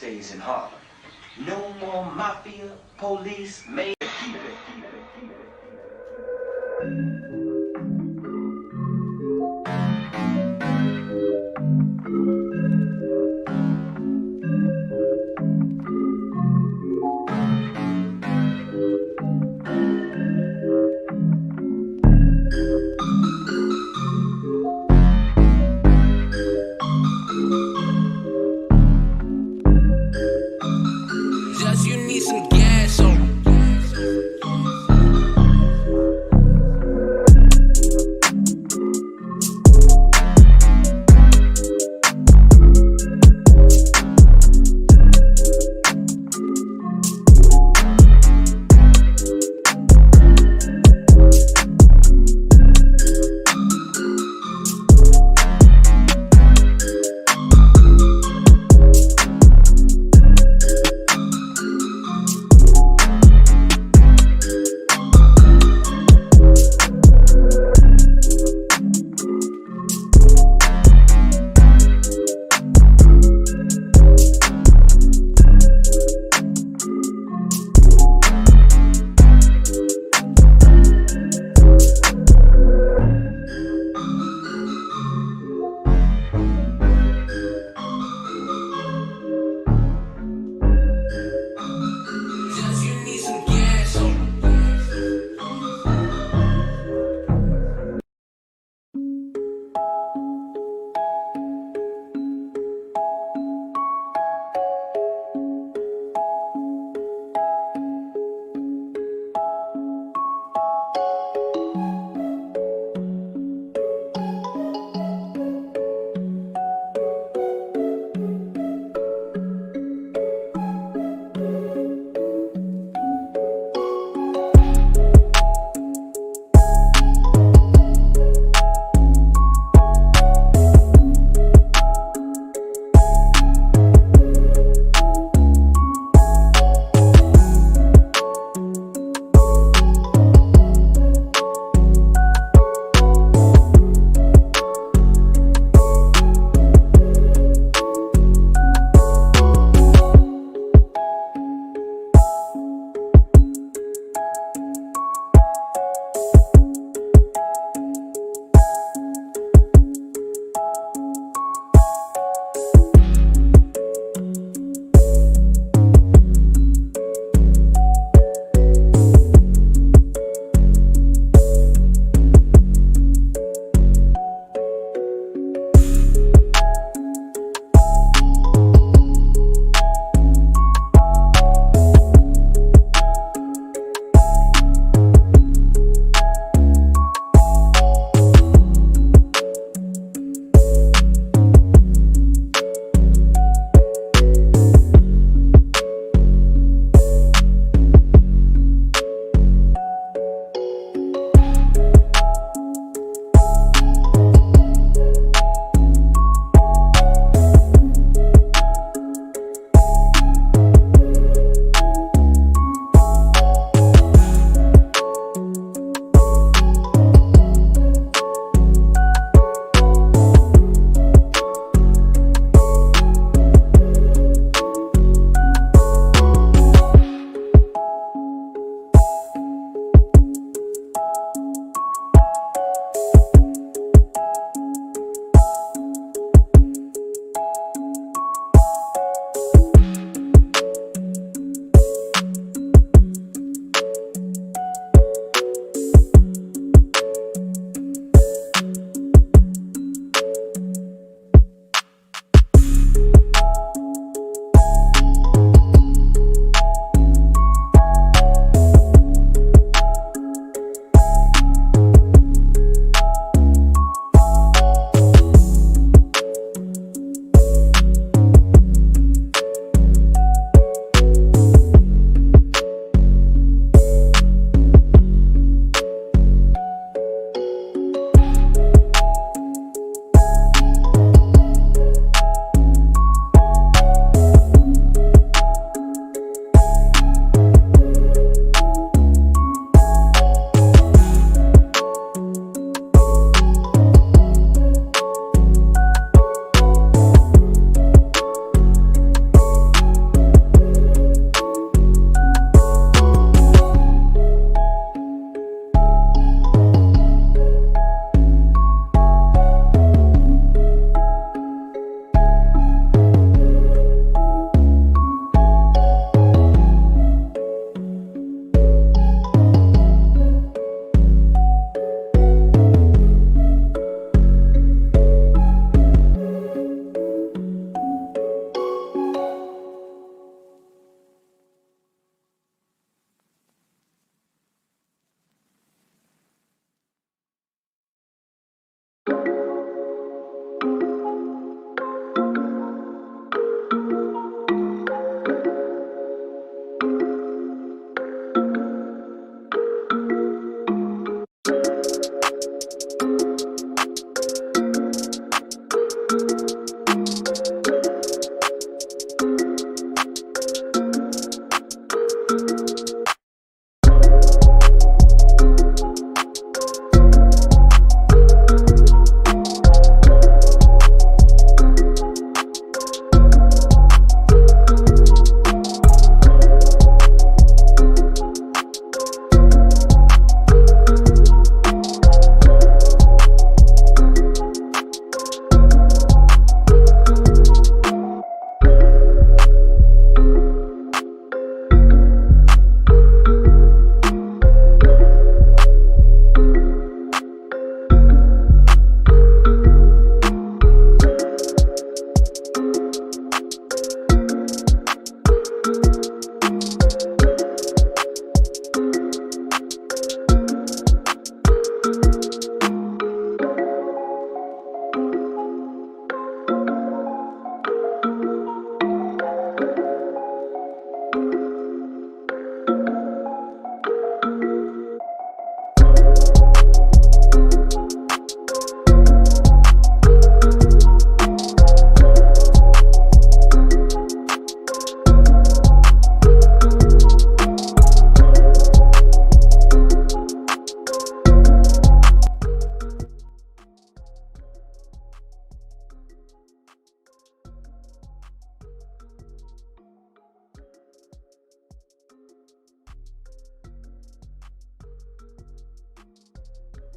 stays in Harlem. No more mafia, police, mayor. Just you need some gas on.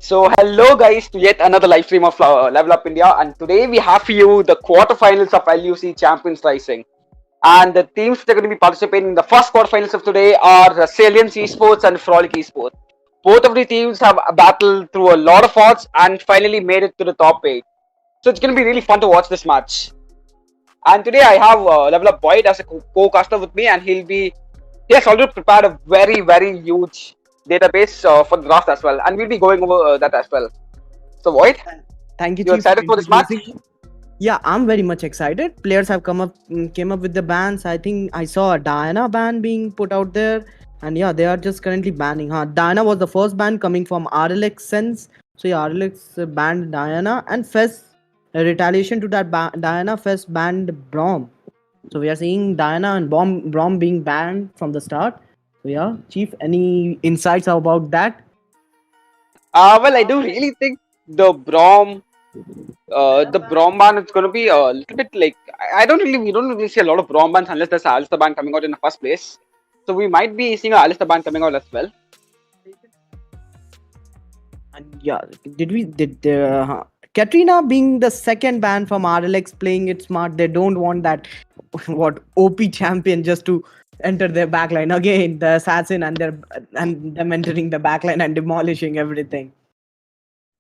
So, hello guys to yet another live stream of Level Up India, and today we have for you the quarterfinals of LUC Champions Rising. And the teams that are going to be participating in the first quarterfinals of today are Salience Esports and Frolic Esports. Both of the teams have battled through a lot of odds and finally made it to the top 8. So, it's going to be really fun to watch this match. And today I have Level Up Boyd as a co-caster with me, and he has already prepared a very huge database for the draft as well, and we'll be going over that as well. So Void, Thank you, you Chief, for excited for this match? introducing me. Yeah, I'm very much excited. Players have came up with the bans. I think I saw a Diana ban being put out there, and yeah, they are just currently banning. Diana was the first ban coming from RLX Sense. So yeah, RLX banned Diana, and Fez retaliation to that Diana, Fez banned Brom. So we are seeing Diana and Brom being banned from the start. So yeah, Chief, any insights about that? Well, I do really think the Brom ban is going to be a little bit like we don't really see a lot of Brom bans unless there's an Alistair ban coming out in the first place. So we might be seeing an Alistair ban coming out as well. And yeah, did Katrina being the second ban from RLX playing it smart? They don't want that what OP champion just to enter their backline again. The assassin and them entering the backline and demolishing everything.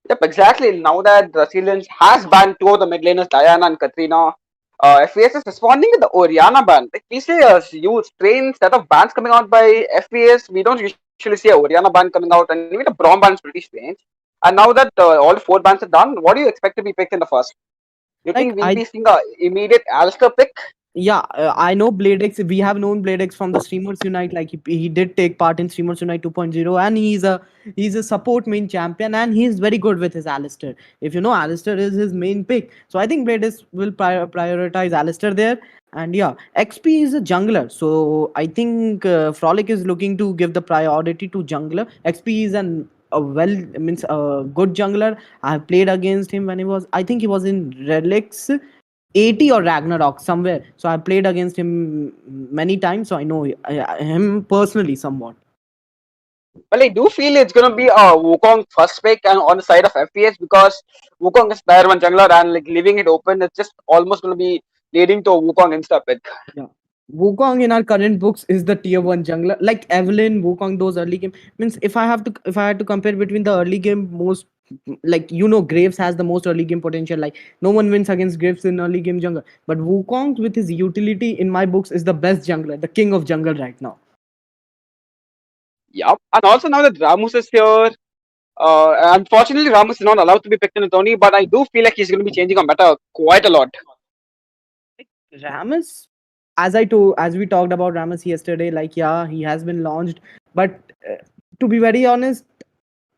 Yep, exactly. Now that Brazilians has banned two of the mid laners, Diana and Katrina, FPS is responding with the Oriana ban. Like we see a huge strange set of bans coming out by FPS. We don't usually see a Oriana ban coming out, and even the Braum ban is pretty strange. And now that all four bans are done, what do you expect to be picked in the first? You think Like we'll be I seeing a immediate Alistair pick? Yeah, I know BladeX. We have known BladeX from the Streamers Unite. Like he did take part in Streamers Unite 2.0, and he's a support main champion, and he's very good with his Alistair. If you know, Alistair is his main pick. So I think BladeX will prioritize Alistair there. And yeah, XP is a jungler, so I think Frolic is looking to give the priority to jungler. XP is a well means a good jungler. I have played against him when he was. I think he was in Relics 80 or Ragnarok somewhere. So I played against him many times, so I know him personally somewhat. Well, I do feel it's gonna be a Wukong first pick and on the side of FPS because Wukong is tier one jungler and like leaving it open, it's just almost gonna be leading to a Wukong insta pick. Yeah. Wukong in our current books is the tier one jungler. Like Evelyn, Wukong, those early game means if I had to compare between the early game most like Graves has the most early game potential. Like no one wins against Graves in early game jungle. But Wukong with his utility in my books is the best jungler, the king of jungle right now. Yep. And also now that Ramus is here, unfortunately Ramus is not allowed to be picked in the tourney, but I do feel like he's gonna be changing on meta quite a lot. Ramus, as we talked about Ramus yesterday, like yeah, he has been launched, but to be very honest,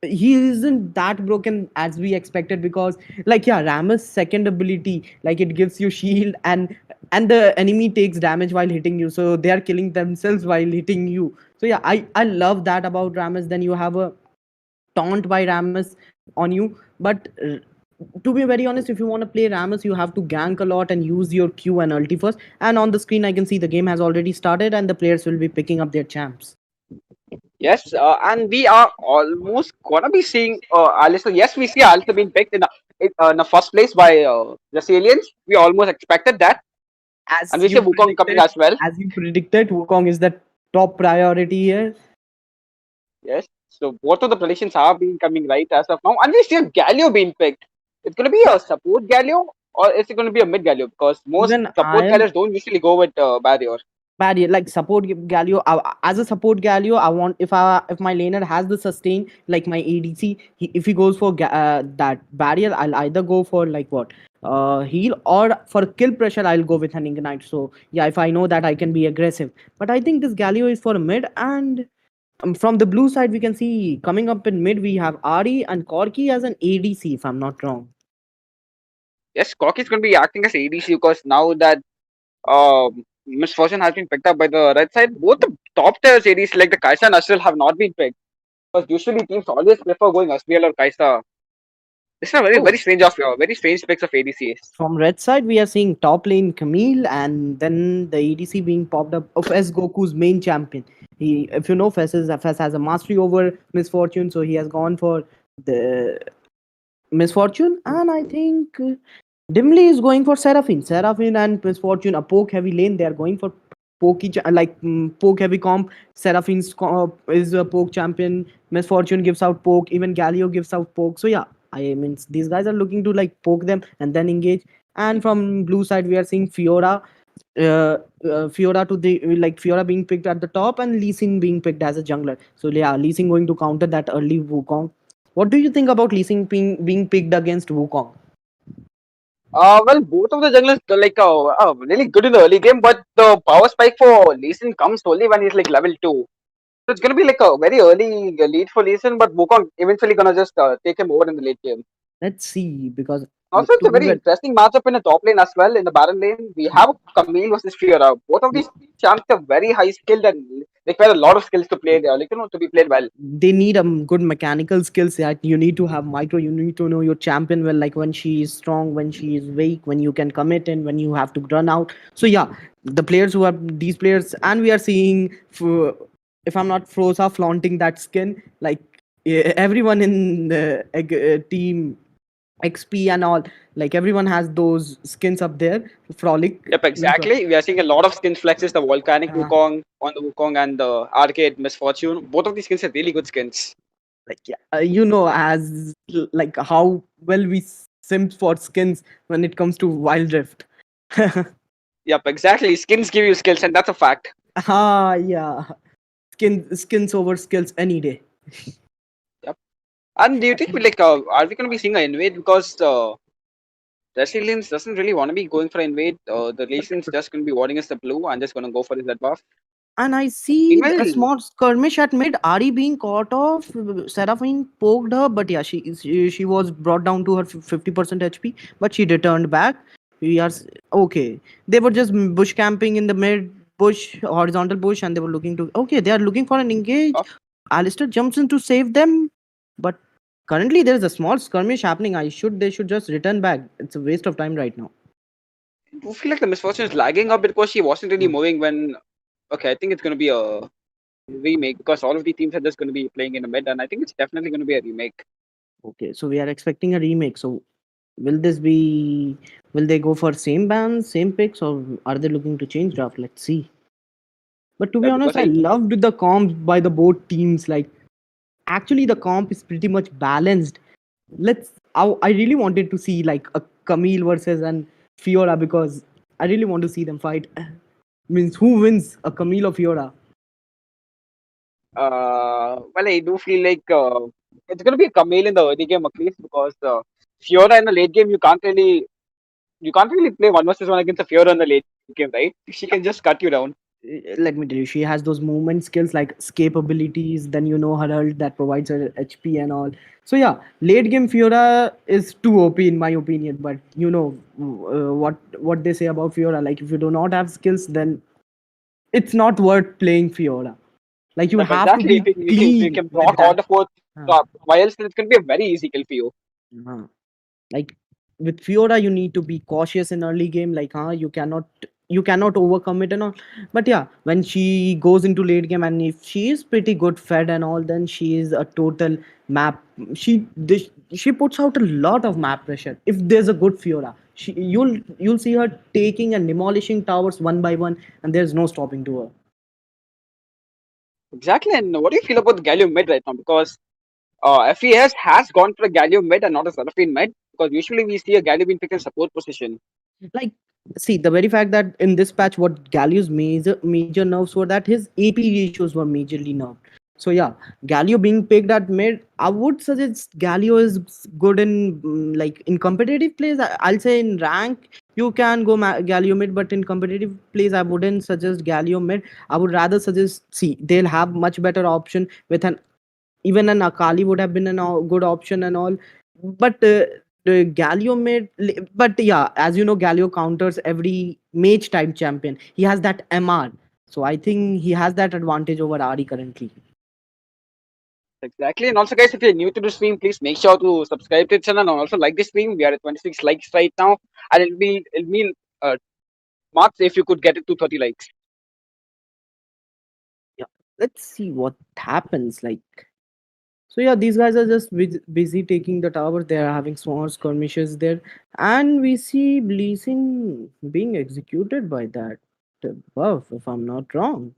he isn't that broken as we expected because like yeah, Ramus' second ability, like it gives you shield and the enemy takes damage while hitting you, so they are killing themselves while hitting you. So yeah, I love that about Ramus. Then you have a taunt by Ramus on you. But to be very honest, if you want to play Ramus, you have to gank a lot and use your Q and ulti first. And on the screen, I can see the game has already started and the players will be picking up their champs. Yes, and we are almost gonna be seeing Alistair. Yes, we see Alistair being picked in the first place by the aliens. We almost expected that, and As we see you Wukong coming predicted, as well. Wukong is the top priority here. Yes. So both of the predictions are being coming right as of now, and we see a Galio being picked. It's gonna be Yeah, a support Galio, or is it gonna be a mid Galio? Because most even I support am Galios don't usually go with barrier. barrier like support Galio. As a support Galio, I want if my laner has the sustain like my ADC, if he goes for that barrier, I'll either go for like what heal, or for kill pressure I'll go with an ignite. So yeah, if I know that I can be aggressive, but I think this Galio is for mid. And from the blue side we can see coming up in mid we have Ari and Corki as an ADC if I'm not wrong. Yes, Corki is gonna be acting as ADC because now that Misfortune has been picked up by the red side, both the top tier ADC like the Kaisa and Astral have not been picked. Because usually teams always prefer going Asriel or Kaisa. This is a Oh, very strange picks of ADCs. from red side, we are seeing top lane Camille and then the ADC being popped up of S Goku's main champion. If you know, Fess has a mastery over Misfortune, so he has gone for the Misfortune, and I think Dimly is going for Seraphine. Seraphine and Misfortune, a poke heavy lane. They are going for poke heavy comp. Seraphine's is a poke champion. Misfortune gives out poke. Even Galio gives out poke. So yeah, I mean these guys are looking to like poke them and then engage. And from blue side, we are seeing Fiora. Fiora to the Fiora being picked at the top and Lee Sin being picked as a jungler. So yeah, Lee Sin going to counter that early Wukong. What do you think about Lee Sin being picked against Wukong? Well, both of the junglers are really good in the early game, but the power spike for Lee Sin comes only when he's like level 2. So it's gonna be like a very early lead for Lee Sin, but Wukong eventually gonna just take him over in the late game. Let's see, because Also, it's to a be very very, interesting matchup in the top lane as well. In the Baron lane, we have Camille versus Fiora. Both of these champs are very high skilled and require a lot of skills to play there, to be played well. they need a good mechanical skills that you need to have micro. You need to know your champion well, like when she is strong, when she is weak, when you can commit, and when you have to run out. So yeah, the players who are these players, and we are seeing, if I'm not Froza flaunting that skin, like everyone in the team XP and all, like everyone has those skins up there. Frolic. Yep, exactly. We are seeing a lot of skins flexes, the Volcanic Uh, Wukong on the Wukong and the Arcade Misfortune. Both of these skins are really good skins. like yeah, as like how well we simp for skins when it comes to Wild Rift. Yep, exactly. Skins give you skills, and that's a fact. Yeah, skins over skills any day. Yep. And do you think are we going to be seeing an invade because Resilience doesn't really want to be going for invade. The Resilience just going to be warding us the blue and just going to go for his red buff. And I see a Meanwhile, small skirmish at mid. Ari being caught off. Seraphine poked her, but yeah, she was brought down to her 50% HP, but she returned back. We are okay. They were just bush camping in the mid bush, horizontal bush, and they were looking to. Okay, they are looking for an engage. uh, Alistair jumps in to save them, but currently there is a small skirmish happening. They should just return back. It's a waste of time right now. I feel like the Misfortune is lagging up because she wasn't really moving when. Okay, I think it's going to be a remake because all of the teams are just going to be playing in the mid, and I think it's definitely going to be a remake. Okay, so we are expecting a remake. So will this be will they go for same bands, same picks, or are they looking to change draft? Let's see. But to be Because honest, I loved the comps by the both teams. Like actually the comp is pretty much balanced. I really wanted to see like a Camille versus an Fiora because I really want to see them fight. Means who wins, a Camille or Fiora? well, I do feel like it's going to be a Camille in the early game at least because Fiora in the late game you can't really play one versus one against a Fiora in the late game, right? She can just cut you down. Let me tell you, she has those movement skills like escape abilities, then her ult that provides her HP and all. So yeah, late game Fiora is too OP in my opinion. But what they say about Fiora, like if you do not have skills, then it's not worth playing Fiora. Like you Yep, have to exactly. be You clean can with block all that. the fourth Uh, top, while else it's going to be a very easy kill for you. uh, like with Fiora, you need to be cautious in early game. Like, you cannot overcome it and all. But yeah, when she goes into late game and if she is pretty good fed and all, then she is a total map. She puts out a lot of map pressure. If there's a good Fiora, you'll see her taking and demolishing towers one by one, and there's no stopping to her. Exactly. And what do you feel about the Galio mid right now? Because FES has gone for a Galio mid and not a Seraphine mid. Because usually we see a Galio being picked in support position. Like, see, the very fact that in this patch what Galio's major nerves were that his AP ratios were majorly nerfed. So yeah, Galio being picked at mid, I would suggest Galio is good in like in competitive plays. I'll say in rank you can go Galio mid, but in competitive plays I wouldn't suggest Galio mid. I would rather suggest, see, they'll have much better option with an, even an Akali would have been a good option and all. But the Galio but yeah, as you know, Galio counters every mage type champion. He has that MR, so I think he has that advantage over Ari currently. Exactly. And also, guys, if you're new to the stream, please make sure to subscribe to the channel and also like the stream. We are at 26 likes right now, and it'll be uh, marks if you could get it to 30 likes. Yeah, let's see what happens. Like So yeah, these guys are just busy taking the towers. They are having small skirmishes there, and we see Bleasing being executed by that buff, if I'm not wrong.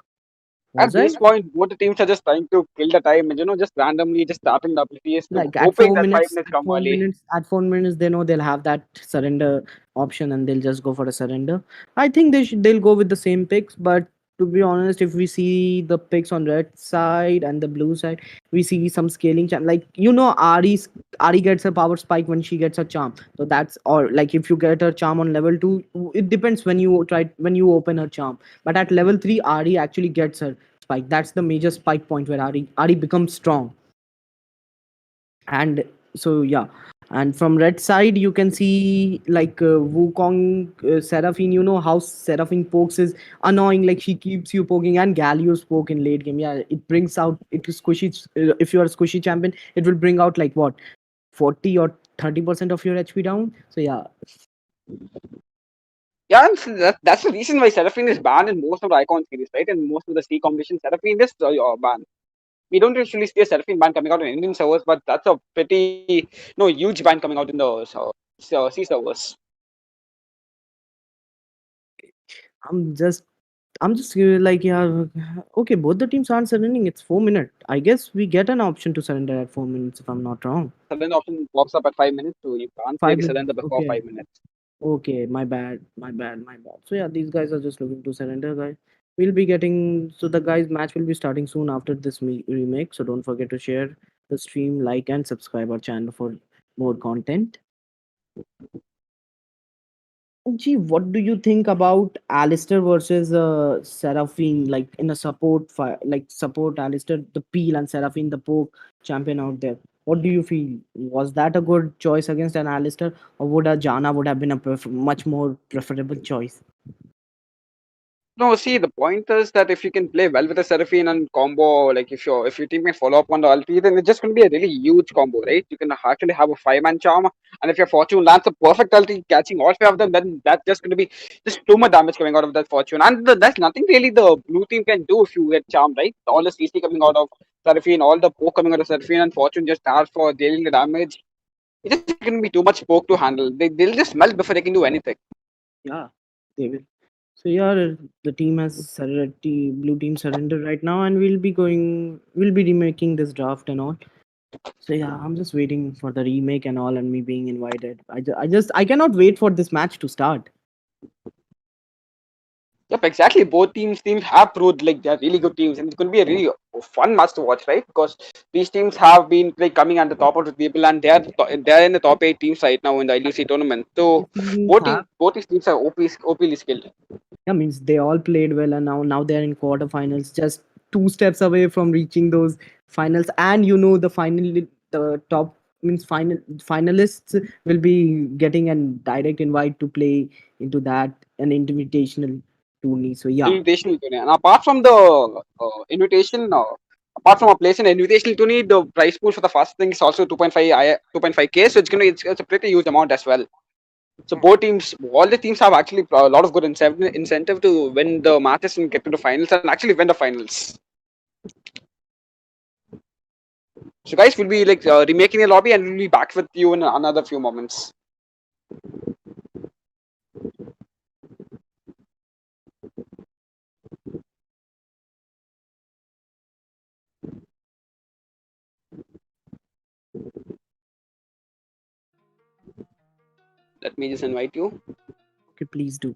At Was I? this point, both the teams are just trying to kill the time and just randomly just starting the abilities to Like at hoping four that five minutes, minutes come early. at 4 minutes, they know they'll have that surrender option, and they'll just go for a surrender. I think they'll go with the same picks, but to be honest, if we see the picks on red side and the blue side, we see some scaling like Ari gets a power spike when she gets a charm. So that's, or like if you get her charm on level 2, it depends when you open her charm. But at level 3, Ari actually gets her spike. That's the major spike point where Ari becomes strong. And so yeah, and from red side you can see like Wukong, Seraphine. You know how Seraphine pokes is annoying, like she keeps you poking, and Galio's poke in late game, yeah, it brings out, it is squishy. If you are a squishy champion, it will bring out like what, 40 or 30% of your HP down. So yeah. Yeah, and so that's the reason why Seraphine is banned in most of the Icon series, right? And most of the C combinations, Seraphine is banned. We don't usually see a Seraphine ban coming out in Indian servers, but that's a pretty huge ban coming out in the C servers. I'm just like, yeah, okay, both the teams aren't surrendering. It's 4 minutes. I guess we get an option to surrender at 4 minutes, if I'm not wrong. Surrender option pops up at 5 minutes, so you can't Five really minutes. surrender before Okay. 5 minutes. Okay, my bad, my bad, my bad. So yeah, these guys are just looking to surrender, guys. We'll be getting, so the guys match will be starting soon after this remake. So don't forget to share the stream, like, and subscribe our channel for more content. Gee, what do you think about Alistair versus Seraphine? Like in a support Alistair, the Peel, and Seraphine, the poke champion out there. What do you feel? Was that a good choice against an Alistair, or would a Jana would have been a much more preferable choice? No, see, the point is that if you can play well with a Seraphine and combo, like if your team can follow up on the ulti, then it's just going to be a really huge combo, right? You can actually have a 5-man charm, and if your Fortune lands a perfect ulti, catching all five of them, then that's just going to be just too much damage coming out of that Fortune. And that's nothing really the blue team can do if you get charm, right? All the CC coming out of Seraphine, all the poke coming out of Seraphine, and Fortune just starts for dealing the damage. It's just going to be too much poke to handle. They'll just melt before they can do anything. Yeah, they will. So yeah, the team has surrendered. The blue team surrendered right now, and We'll be remaking this draft and all. So yeah, I'm just waiting for the remake and all, and me being invited. I cannot wait for this match to start. Yep, exactly. Both teams have proved like they're really good teams, and it's going to be a really fun match to watch, right? Because these teams have been like coming at the top of the table, and they're in the top 8 teams right now in the LUC tournament. So These teams have, both these teams are OPly skilled. yeah, means they all played well, and now they're in quarterfinals, just two steps away from reaching those finals. And you know, the top means finalists will be getting a direct invite to play into that an invitational tourney. So yeah. Invitational tourney, and apart from the invitation, apart from a place in invitational tourney, the prize pool for the first thing is also 2.5k. So it's a pretty huge amount as well. So all the teams have actually a lot of good incentive to win the matches and get to the finals and actually win the finals. So guys, we'll be like remaking a lobby and we'll be back with you in another few moments. Let me just invite you. Okay, please do.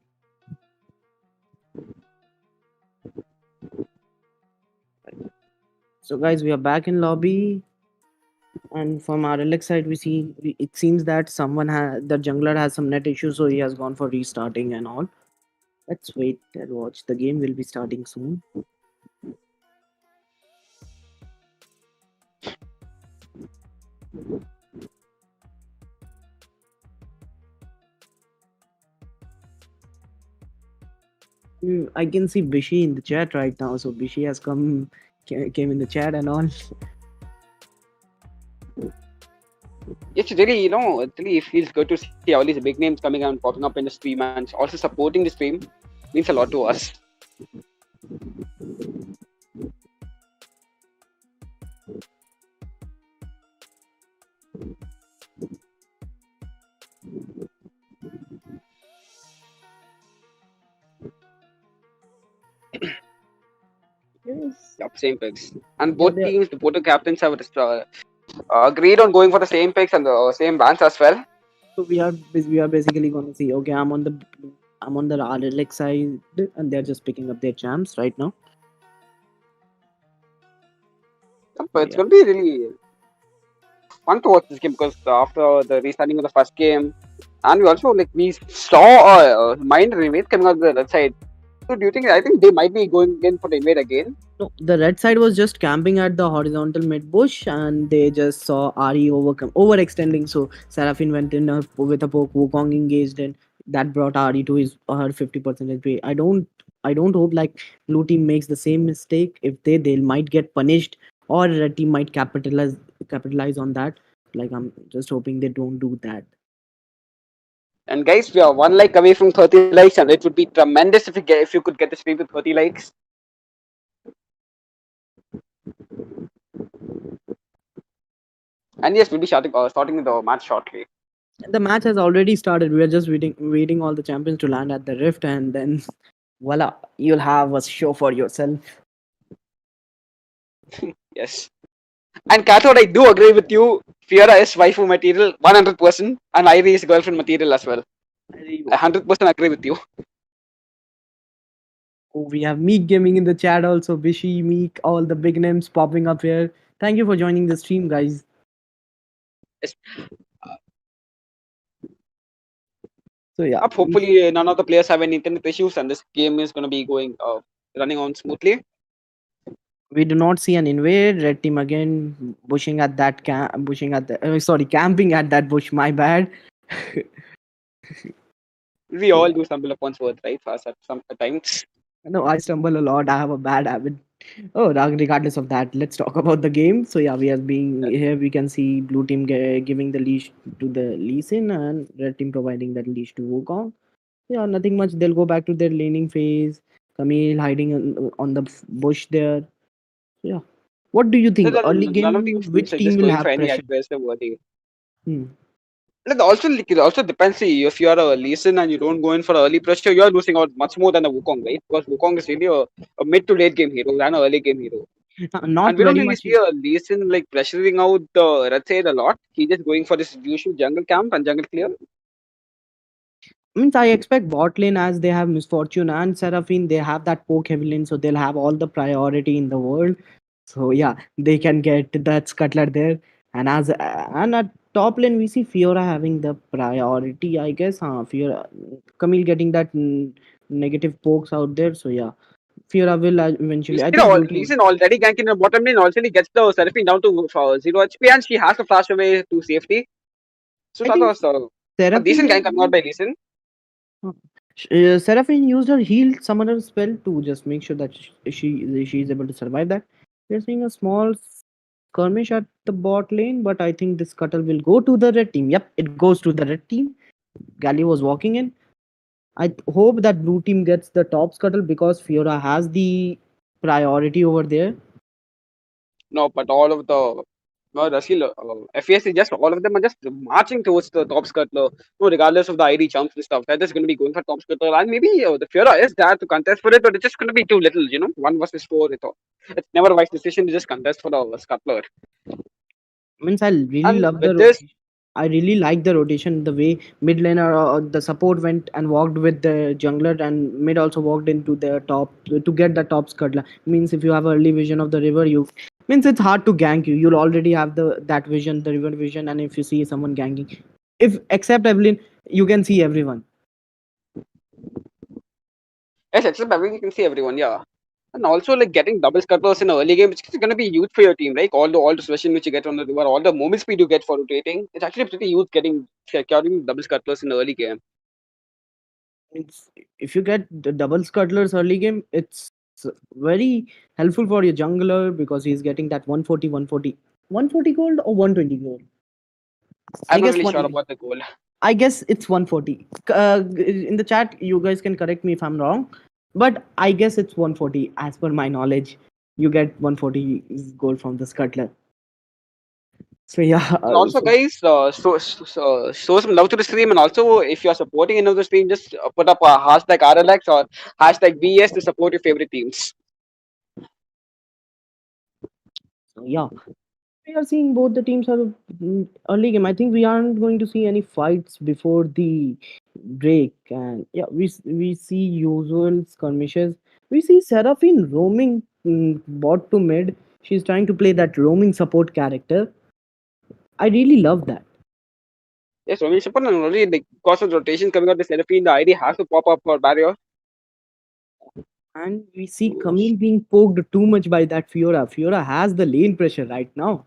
So guys, we are back in lobby, and from our Alex side, it seems that the jungler has some net issues, so he has gone for restarting and all. Let's wait and watch. The game will be starting soon. I can see Bishi in the chat right now, so Bishi has came in the chat and all. It's really, it really feels good to see all these big names coming and popping up in the stream and also supporting the stream means a lot to us. Same picks. And Yeah, both teams, both the captains have agreed on going for the same picks and the same bans as well. so we are basically gonna see. Okay, I'm on the RLX side, and they're just picking up their champs right now. But So it's yeah, going to be really fun to watch this game because after the restarting of the first game, and we also like we saw mind remake coming out the other side. So do you think? I think they might be going in for the invade again. no, the red side was just camping at the horizontal mid bush, and they just saw Ari overextending. So Seraphine went in with a poke. Wukong engaged, and that brought Ari to his her 50% HP. I don't hope like blue team makes the same mistake. If they might get punished, or red team might capitalize on that. Like I'm just hoping they don't do that. And guys, we are one like away from 30 likes, and it would be tremendous if you could get the stream to 30 likes. And yes, we'll be starting the match shortly. The match has already started. We are just waiting all the champions to land at the rift, and then voila, you'll have a show for yourself. Yes. And Cathode, I do agree with you. Fiora is waifu material, 100%, and Ivy is girlfriend material as well. 100% agree with you. Oh, we have Meek Gaming in the chat also. Bishi, Meek, all the big names popping up here. Thank you for joining the stream, guys. Yes. So yeah, Hopefully, none of the players have any internet issues, and this game is going to be going running on smoothly. we do not see an invade. Red team again bushing at that bushing at the sorry, camping at that bush. My bad. We So all yeah, do stumble upon words, right? Fast at some times. no, I stumble a lot. I have a bad habit. Oh, regardless of that, let's talk about the game. So yeah, we are being here. We can see blue team giving the leash to the Lee Sin, and red team providing that leash to Wukong. Yeah, nothing much. They'll go back to their laning phase. Camille hiding on the bush there. Yeah. What do you So think? Early none of game, these teams which are team just will going for have any pressure? aggressive wording. Hmm. It also depends. See, if you are a Lee Sin and you don't go in for early pressure, you are losing out much more than a Wukong, right? Because Wukong is really a mid to late game hero than an early game hero. Not And we don't very really much. see a Lee Sin like pressuring out the Red Side a lot. He's just going for this usual jungle camp and jungle clear. Means I expect bot lane as they have Misfortune and Seraphine, they have that poke heavy lane, so they'll have all the priority in the world. So yeah, they can get that scuttler there. And at top lane we see Fiora having the priority, I guess. Fiora, Camille getting that negative pokes out there. So yeah, Fiora will We eventually. I see think blue Lee team. Sin already ganking the bottom lane. Also, he gets the Seraphine down to 0 HP and she has to flash away to safety. So I that think was a decent gank coming out Seraphine. by Lee Sin. Seraphine used her heal summoner spell to just make sure that she is able to survive that. We're seeing a small skirmish at the bot lane, but I think this scuttle will go to the red team. Yep, it goes to the red team. Gali was walking in. I hope that blue team gets the top scuttle because Fiora has the priority over there. No, but all of the no, Russell, FAS is just all of them are just marching towards the top scuttler. No, regardless of the ID jumps and stuff, they're just going to be going for top scuttler. And maybe the Fiora is there to contest for it, but it's just going to be too little, 1 versus 4. It's never a wise decision to just contest for the scuttler. Means I really And love the with this, rotation. I really like the rotation, the way mid laner the support went and walked with the jungler, and mid also walked into the top to get the top scuttle. Means if you have early vision of the river, you means it's hard to gank you. You'll already have that vision, the river vision, and if you see someone ganking, if except Evelyn, you can see everyone. yes, except everything you can see everyone, yeah. And also like getting double scuttlers in the early game, it's going to be huge for your team, right? All the session which you get on the river, all the movement speed you get for rotating, it's actually pretty huge carrying double scuttlers in the early game. It's, if you get the double scuttlers early game, it's very helpful for your jungler because he's getting that 140 gold or 120 gold. I I'm not guess really one. sure about the goal. I guess it's 140. In the chat, you guys can correct me if I'm wrong, but I guess it's 140 as per my knowledge. You get 140 gold from the scuttler. So yeah, And also, guys, show some love to the stream. And also, if you're supporting another stream, just put up a hashtag RLX or hashtag VS to support your favorite teams. Yeah, we are seeing both the teams are early game. I think we aren't going to see any fights before the break, and yeah, we see usual skirmishes. We see Seraphine roaming bot to mid. She's trying to play that roaming support character. I really love that. Yes, Roman Shepard and already like because of rotation coming out, the Seraphine, the ID has to pop up for barrier. And we see Camille being poked too much by that Fiora. Fiora has the lane pressure right now.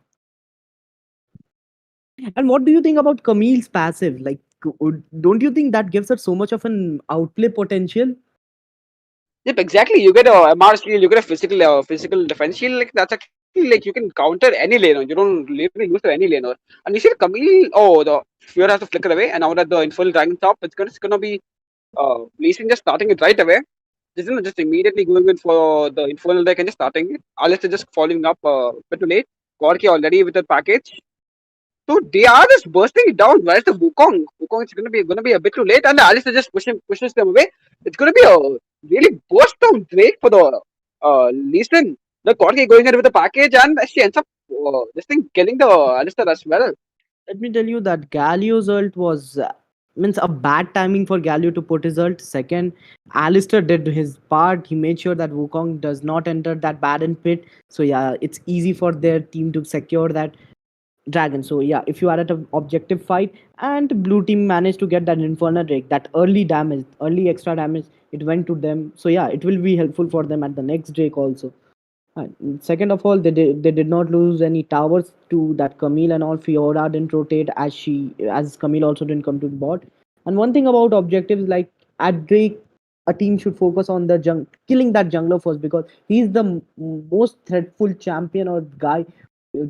And what do you think about Camille's passive? Like, don't you think that gives her so much of an outplay potential? Yep, exactly. You get a MR shield, you get a physical defense shield. Like that's actually like you can counter any laner. You don't really use to any laner. And you see the Camille. Oh, the Fear has to flicker away, and now that the Infernal Dragon top, it's gonna be Lee Sin just starting it right away. Just immediately going in for the Infernal deck and just starting it. Alistair just following up a bit too late. Gorky already with the package. So they are just bursting it down. Where's the Wukong? Wukong is gonna be a bit too late, and Alistair just pushes them away. It's gonna be a really burst down Drake for the Lee Sin. The Corki going in with the package, and she ends up this thing killing the Alistair as well. Let me tell you that Galio's ult was means a bad timing for Galio to put his ult. Second, Alistair did his part. He made sure that Wukong does not enter that Baron pit. So yeah, it's easy for their team to secure that dragon. So yeah, if you are at an objective fight and blue team managed to get that infernal drake, that early damage, early extra damage, it went to them. So yeah, it will be helpful for them at the next drake also. Second of all, they did not lose any towers to that Camille and all. Fiora didn't rotate as Camille also didn't come to the bot. And one thing about objectives, like at Drake, a team should focus on the killing that jungler first, because he's the most threatful champion or guy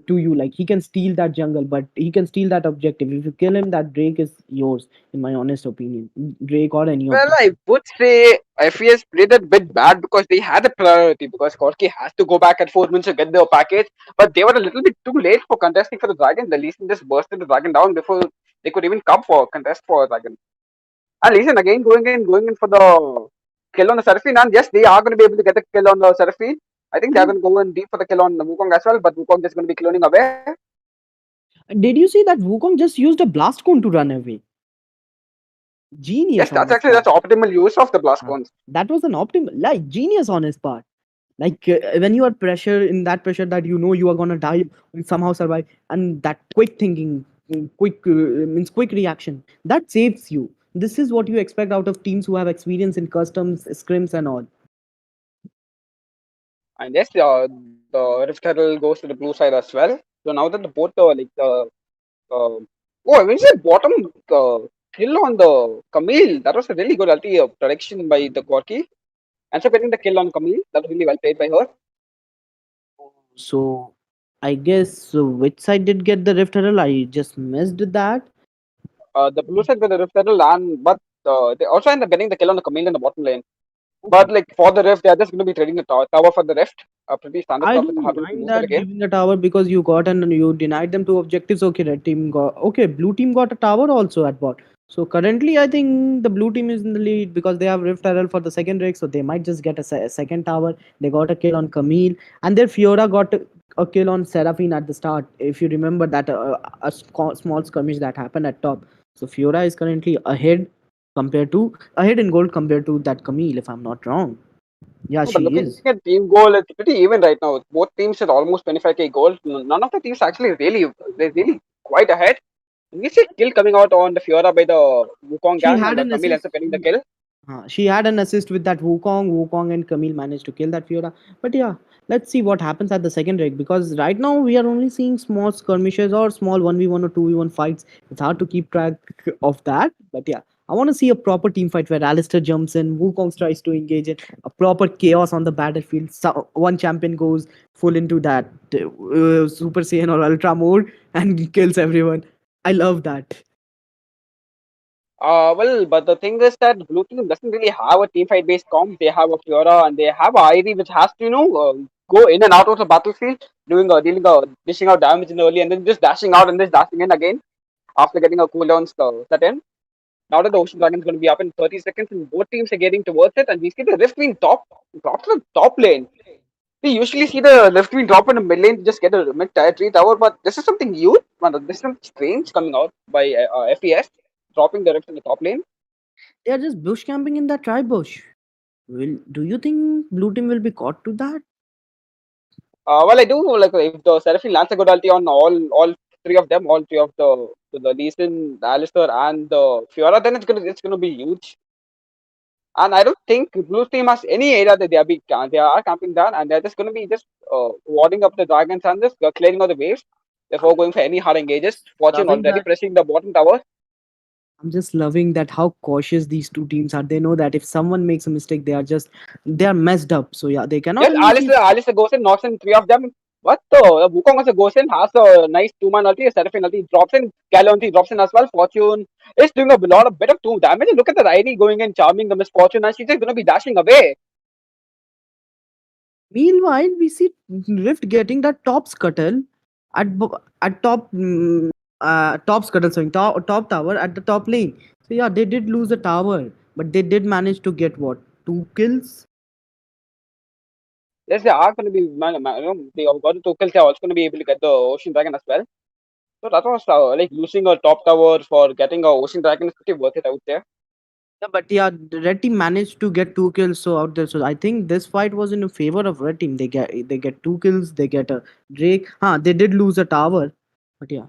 to you. Like he can steal that jungle, but he can steal that objective. If you kill him, that Drake is yours, in my honest opinion. Drake or any of Well, them. I would say FES played a bit bad because they had a priority because Corki has to go back at 4 minutes to get their package, but they were a little bit too late for contesting for the dragon. The Lee Sin just bursted the dragon down before they could even come for contest for a dragon. And Lee Sin again going in for the kill on the Seraphine, and yes, they are going to be able to get the kill on the Seraphine. I think they're going to go in deep for the kill on the Wukong as well, but Wukong just going to be cloning away. Did you see that Wukong just used a blast cone to run away? Yes, Genius on that's his actually part. that's optimal use of the blast Uh, cones. that was an optimal, like genius on his part. Like when you are pressure in that pressure that you know you are gonna die and somehow survive, and that quick thinking, quick means quick reaction that saves you. This is what you expect out of teams who have experience in customs, scrims, and all. And yes, the Rift Herald goes to the blue side as well. So now that the both I mean, the bottom kill on the Camille, that was a really good ulti prediction by the Corki. And so getting the kill on Camille, that was really well played by her. So I guess which side did get the rift herald? I just missed that. The blue side got the Rift Herald, and but they also end up getting the kill on the Camille in the bottom lane. But like for the Rift, they're just going to be trading the tower for the Rift. A pretty standard I stuff which don't happens to mind do for the that game. giving a tower, because you got and you denied them two objectives. Okay, red team got, okay, blue team got a tower also at bot. So currently, I think the blue team is in the lead because they have Rift Herald for the second rig, so they might just get a second tower. They got a kill on Camille, and their Fiora got a kill on Seraphine at the start. If you remember that small skirmish that happened at top. So Fiora is currently ahead in gold compared to that Camille, if I'm not wrong. Yeah, No, but she looking is. at team goal, it's pretty even right now. Both teams at almost 25k goals. None of the teams actually they're really quite ahead. We see kill coming out on the Fiora by the Wukong She gang, and had the an Camille ends assist. up getting the kill. She had an assist with that Wukong. Wukong and Camille managed to kill that Fiora. But yeah, let's see what happens at the second rig, because right now we are only seeing small skirmishes or small 1v1 or 2v1 fights. It's hard to keep track of that. But yeah, I want to see a proper team fight where Alistair jumps in, Wukong tries to engage in a proper chaos on the battlefield. So one champion goes full into that Super Saiyan or Ultra mode and kills everyone. I love that. Well, but the thing is that Blue Team doesn't really have a team fight based comp. They have a Fiora and they have a ID which has to, go in and out of the battlefield, dishing out damage in the early and then just dashing out and just dashing in again after getting a cooldown set in. Now that the Ocean Dragon is going to be up in 30 seconds and both teams are getting towards it, and we see the rift being top to the top lane. We usually see the left wing drop in the mid lane to just get a mid tier 3 tower, but this is something new. Man, this is something strange coming out by FES, dropping the rift in the top lane. They are just bush camping in that tri bush. Will do you think blue team will be caught to that? Well, I do like if the Seraphine lands a good ulti on all three of them, all three of the Lee Sin, the Alistair, and the Fiora, then it's gonna be huge. And I don't think blue team has any area that they are camping down, and they're just gonna be just warding up the dragons and just clearing out the waves before going for any hard engages. Fortune Loving already that. pressing the bottom tower. I'm just loving that how cautious these two teams are. They know that if someone makes a mistake, they are messed up. So yeah, they cannot Yes, initiate. Alistair goes in, knocks in three of them. What the Wukong also goes in, has a nice two-man ulti, a Seraphine ulti, drops in, Gallo ulti drops in as well. Fortune is doing a lot of bit of two damage. Look at the Riley going in, charming the Misfortune, and she's just gonna be dashing away. Meanwhile, we see Rift getting that top scuttle at top top scuttle, sorry, top tower at the top lane. So yeah, they did lose the tower, but they did manage to get what, 2 kills. Yes, they are gonna be they have got the two kills, they're also gonna be able to get the Ocean Dragon as well. So that was like losing a top tower for getting a Ocean Dragon is pretty worth it out there. Yeah, but yeah, the red team managed to get 2 kills so out there. So I think this fight was in favor of red team. They get 2 kills. They get a Drake. They did lose a tower, but yeah.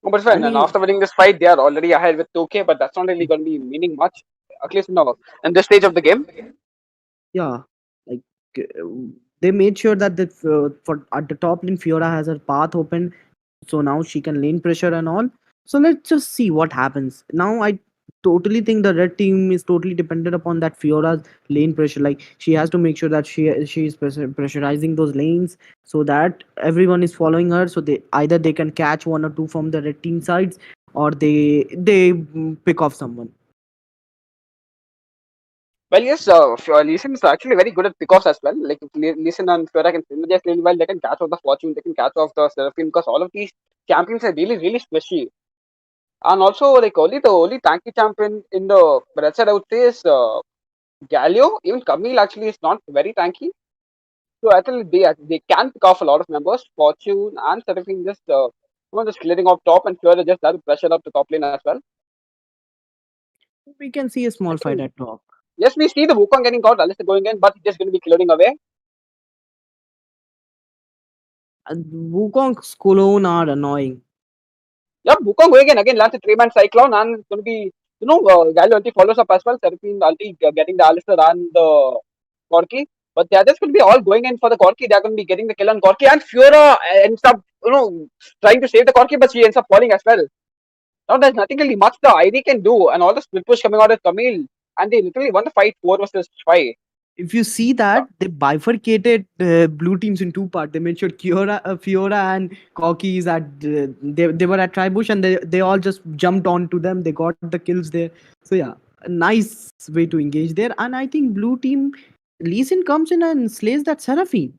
No, but fine. And And after winning this fight, they are already ahead with 2K, but that's not really going to be meaning much, at least in this stage of the game. yeah, like uh, they made sure that for at the top lane Fiora has her path open, so now she can lane pressure and all. So let's just see what happens. Now I totally think the red team is totally dependent upon that Fiora's lane pressure. Like she has to make sure that she is pressurizing those lanes so that everyone is following her. So they either they can catch one or two from the red team sides, or they pick off someone. Well, yes, Lee Sin is actually very good at pickoffs as well. Like if Lee Sin and Fiora can synergize really well, they can catch off the Fortune, they can catch off the Seraphine, because all of these champions are really, really squishy. And also, like the only tanky champion in the red side, I would say, is Galio. Even Camille actually is not very tanky. So I think they can pick off a lot of members. Fortune and Seraphine just just clearing off top, and Fiora just have to pressure up the top lane as well. We can see a I small fight think at top. yes, we see the Wukong getting caught, Alistair going in, but he's just going to be clearing away. Wukong's cologne are annoying. Yep, Wukong going in again lands a three-man cyclone, and it's going to be Galio ulti follows up as well. Seraphine ulti getting the Alistair and the Corki. But they're just going to be all going in for the Corki. They're going to be getting the kill on Corki, and Fiora ends up trying to save the Corki, but she ends up falling as well. Now there's nothing really much the ID can do, and all the split push coming out of Camille, and they literally won the fight 4 versus 5. If you see Uh, that they bifurcated blue teams in two parts. They made sure Fiora and Corky is at they were at Tribush, and they all just jumped onto them. They got the kills there. So yeah, a nice way to engage there. And I think blue team Lee Sin comes in and slays that Seraphine.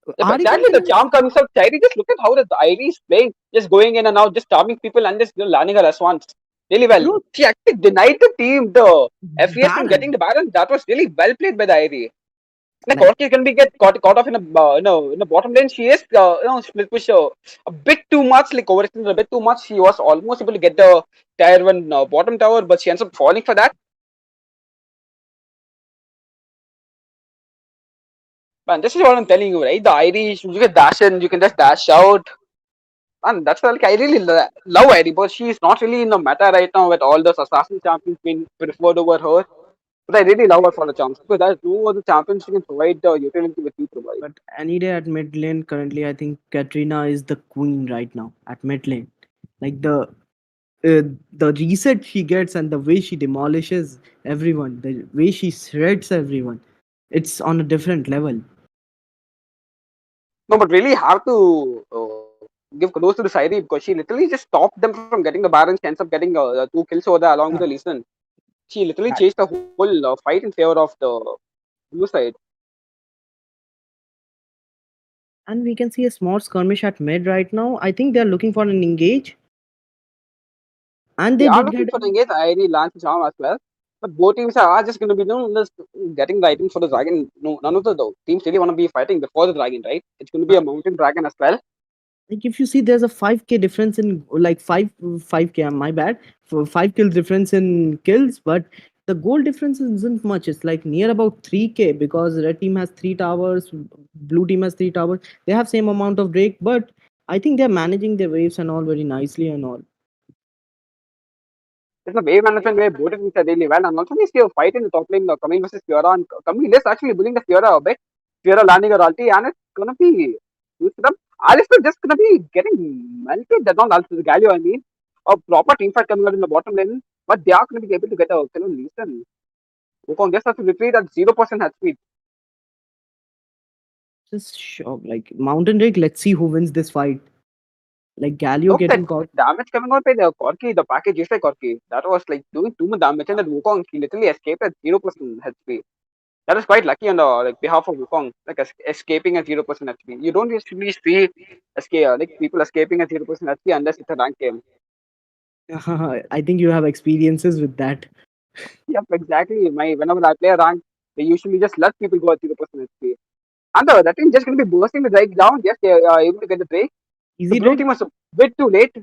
Yep, Ari exactly. comes in The and charm comes out. Chairi, just look at how the ID is playing, just going in and out, just charming people and just landing her response really well. bro, She actually denied the team the FES from getting Baron. the Baron. That was really well played by the ID. Like Like Corki can be get caught off in a bottom lane. She is split push a bit too much, like overextended a bit too much. She was almost able to get the tier one bottom tower, but she ends up falling for that. Man, this is what I'm telling you, right? The Irish, you can dash in, you can just dash out. And that's like I really love Eddie, but she's not really in the meta right now with all those assassin champions being preferred over her. But I really love her for the champs because there's no other champions she can provide the utility with you provide. but any day at mid lane currently, I think Katrina is the queen right now at mid lane. Like the reset she gets and the way she demolishes everyone, the way she shreds everyone, it's on a different level. No, but really have to give kudos to the Sairi because she literally just stopped them from getting the Baron. She ends up getting 2 kills over there along with the Yeah. Lee Sin. She literally That- chased the whole fight in favor of the blue side. And we can see a small skirmish at mid right now. I think they're looking for an engage, and They they are did looking get for the it. engage. Sairi lands his arm as well. But both teams are just going to be just getting the items for the dragon. No, none of the teams really want to be fighting before the dragon, right? It's going to be a mountain dragon as well. Like if you see, there's a 5k difference in like 5k. My bad, for 5 kills difference in kills, but the goal difference isn't much. It's like near about 3k because red team has 3 towers, blue team has 3 towers. They have same amount of Drake, but I think they're managing their waves and all very nicely and all. It's a wave management where both teams are really well. And also, we see a fight in the top lane, Camille versus Fiora. And Camille is actually bullying the Fiora a bit. Fiora landing her ulti, and it's going to be used to them. Alistar just going to be getting melted. That's not Alistar, Galio, I mean. A proper team fight coming out in the bottom lane. But they are going to be able to get a kill on Lee Sin. Wukong just has to retreat at 0% head speed. Just shock. Like Mountain Drake, let's see who wins this fight. Like Galio Look, that getting caught. damage coming out by the Corki, the package used by Corki. That was like doing too much damage. And that Wukong, he literally escaped at 0% head speed. That is quite lucky on the like behalf of Wukong, like escaping at 0% HP. You don't usually see like people escaping at 0% HP unless it's a rank game. I think you have experiences with that. Yep, exactly. My whenever I play a rank, they usually just let people go at 0% HP. And that team just gonna be bursting the Drake down. Yes, they are able to get the Drake. The Easy blue Drake, team was a bit too late.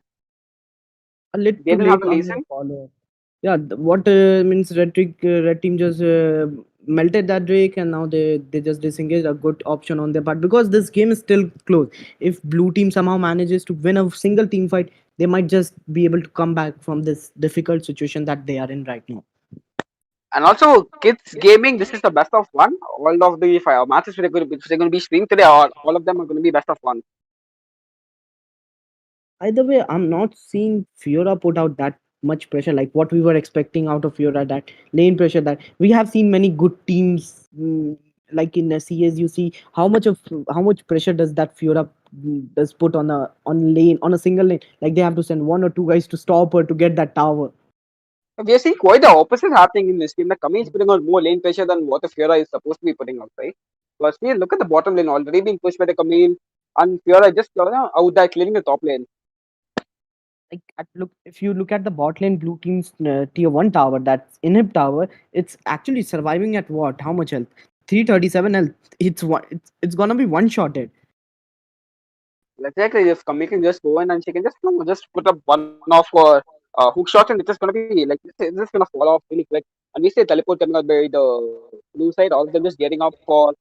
a little They too didn't have late a on their reason. follow. Yeah, what means red team just melted that Drake, and now they just disengaged. A good option on their part because this game is still close. If blue team somehow manages to win a single team fight, they might just be able to come back from this difficult situation that they are in right now. And also, kids gaming. This is the best of one. All of the matches which are going to be streamed today, all of them are going to be best of one. Either way, I'm not seeing Fiora put out that much pressure like what we were expecting out of Fiora. That lane pressure that we have seen many good teams, like in the CS. You see how much pressure does that Fiora does put on a single lane. Like they have to send one or two guys to stop her to get that tower. We are seeing quite the opposite happening in this game. The Kami is putting on more lane pressure than what the Fiora is supposed to be putting out, right? Because we look at the bottom lane already being pushed by the Camille, and Fiora just out there clearing the top lane. Like if you look at the bot lane blue team's tier 1 tower, that's inhib tower, it's actually surviving at what, how much health? 337 health. It's gonna be one shotted. Exactly, if Camille can just go in and she can just just put up one off for hook shot, and it's just gonna be like it's just gonna fall off really quick. And we see a teleport coming out by the blue side, all of them just getting up for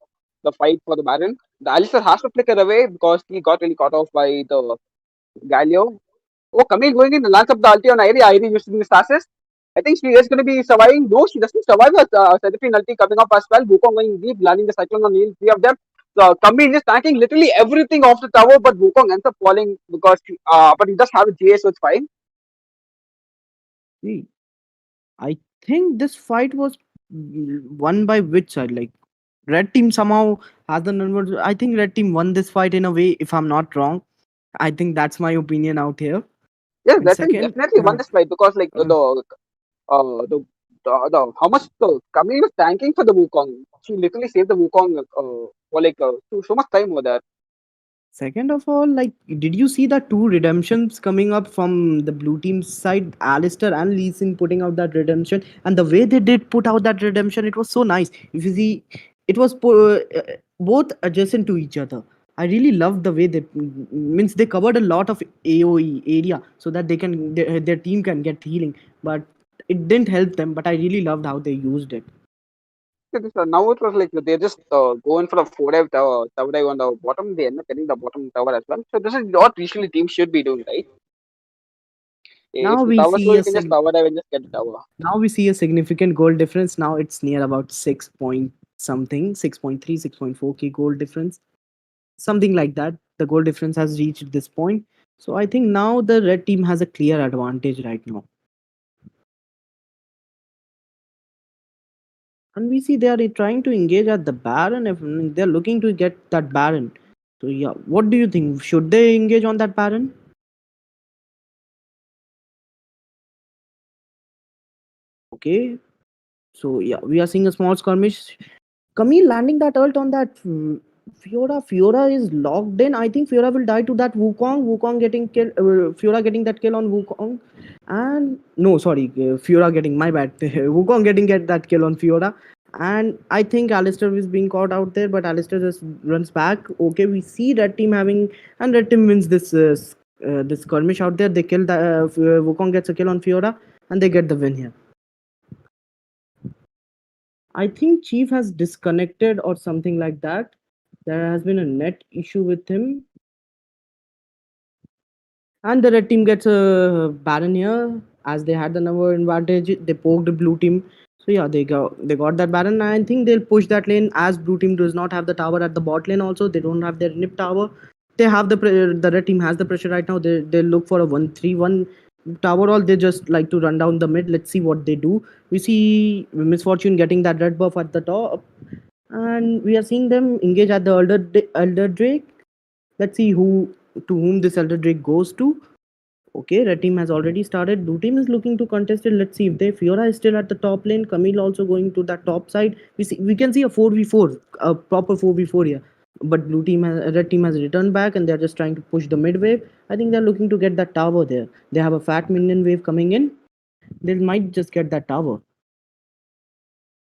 the fight for the Baron. The Alistar has to flicker away because he got really caught off by the Galio. Oh, Camille going in and lands up the ulti on Irie. Irie using the stasis. I think she is going to be surviving. No, she doesn't survive with Seraphine ulti coming up as well. Wukong going deep, landing the cyclone on all three of them. So Camille is tanking literally everything off the tower, but Wukong ends up falling because, but he does have a GA, so it's fine. See, I think this fight was won by which side? Like red team somehow has the numbers. I think red team won this fight in a way, if I'm not wrong. I think that's my opinion out here. Yes, And that thing second, definitely won this fight because like uh, the how much the Camille was tanking for the Wukong. She literally saved the Wukong for like so much time over there. second of all, like, did you see the two redemptions coming up from the blue team's side? Alistair and Lee Sin putting out that redemption, and the way they did put out that redemption, it was so nice. If you see, it was both adjacent to each other. I really loved the way they means they covered a lot of AOE area so that their team can get healing, but it didn't help them. But I really loved how they used it. Now it was like they're just going for a 4 dive tower dive on the bottom. They end up getting the bottom tower as well. So this is what usually teams should be doing, right? If Now the we tower slow, see you a can just tower dive and just get the tower. Now we see a significant goal difference. Now it's near about 6 point something, 6.3, 6.4k goal difference, something like that. The goal difference has reached this point. So I think now the red team has a clear advantage right now. And we see they are trying to engage at the Baron. If they're looking to get that Baron. So yeah, what do you think? Should they engage on that Baron? Okay. So yeah, we are seeing a small skirmish. Camille landing that ult on that. Fiora is locked in. I think Fiora will die to that Wukong. Wukong getting kill. Fiora getting that kill on Wukong, and no, sorry, Fiora getting my bad. Wukong getting get that kill on Fiora, and I think Alistair is being caught out there, but Alistair just runs back. Okay, we see Red Team having, and Red Team wins this skirmish out there. They kill the Wukong gets a kill on Fiora, and they get the win here. I think Chief has disconnected or something like that. There has been a net issue with him. And the red team gets a Baron here as they had the number advantage. They poked the blue team. So yeah, they got that Baron. I think they'll push that lane as blue team does not have the tower at the bot lane. Also, they don't have their nip tower. They have the red team has the pressure right now. They look for a 1-3-1 tower. All they just like to run down the mid. Let's see what they do. We see Misfortune getting that red buff at the top, and we are seeing them engage at the Elder Drake. Let's see who to whom this Elder Drake goes to. Okay, red team has already started. Blue team is looking to contest it. Let's see if they Fiora is still at the top lane. Camille also going to that top side. We can see a 4v4, a proper 4v4 here. But red team has returned back and they're just trying to push the mid wave. I think they're looking to get that tower there. They have a fat minion wave coming in. They might just get that tower.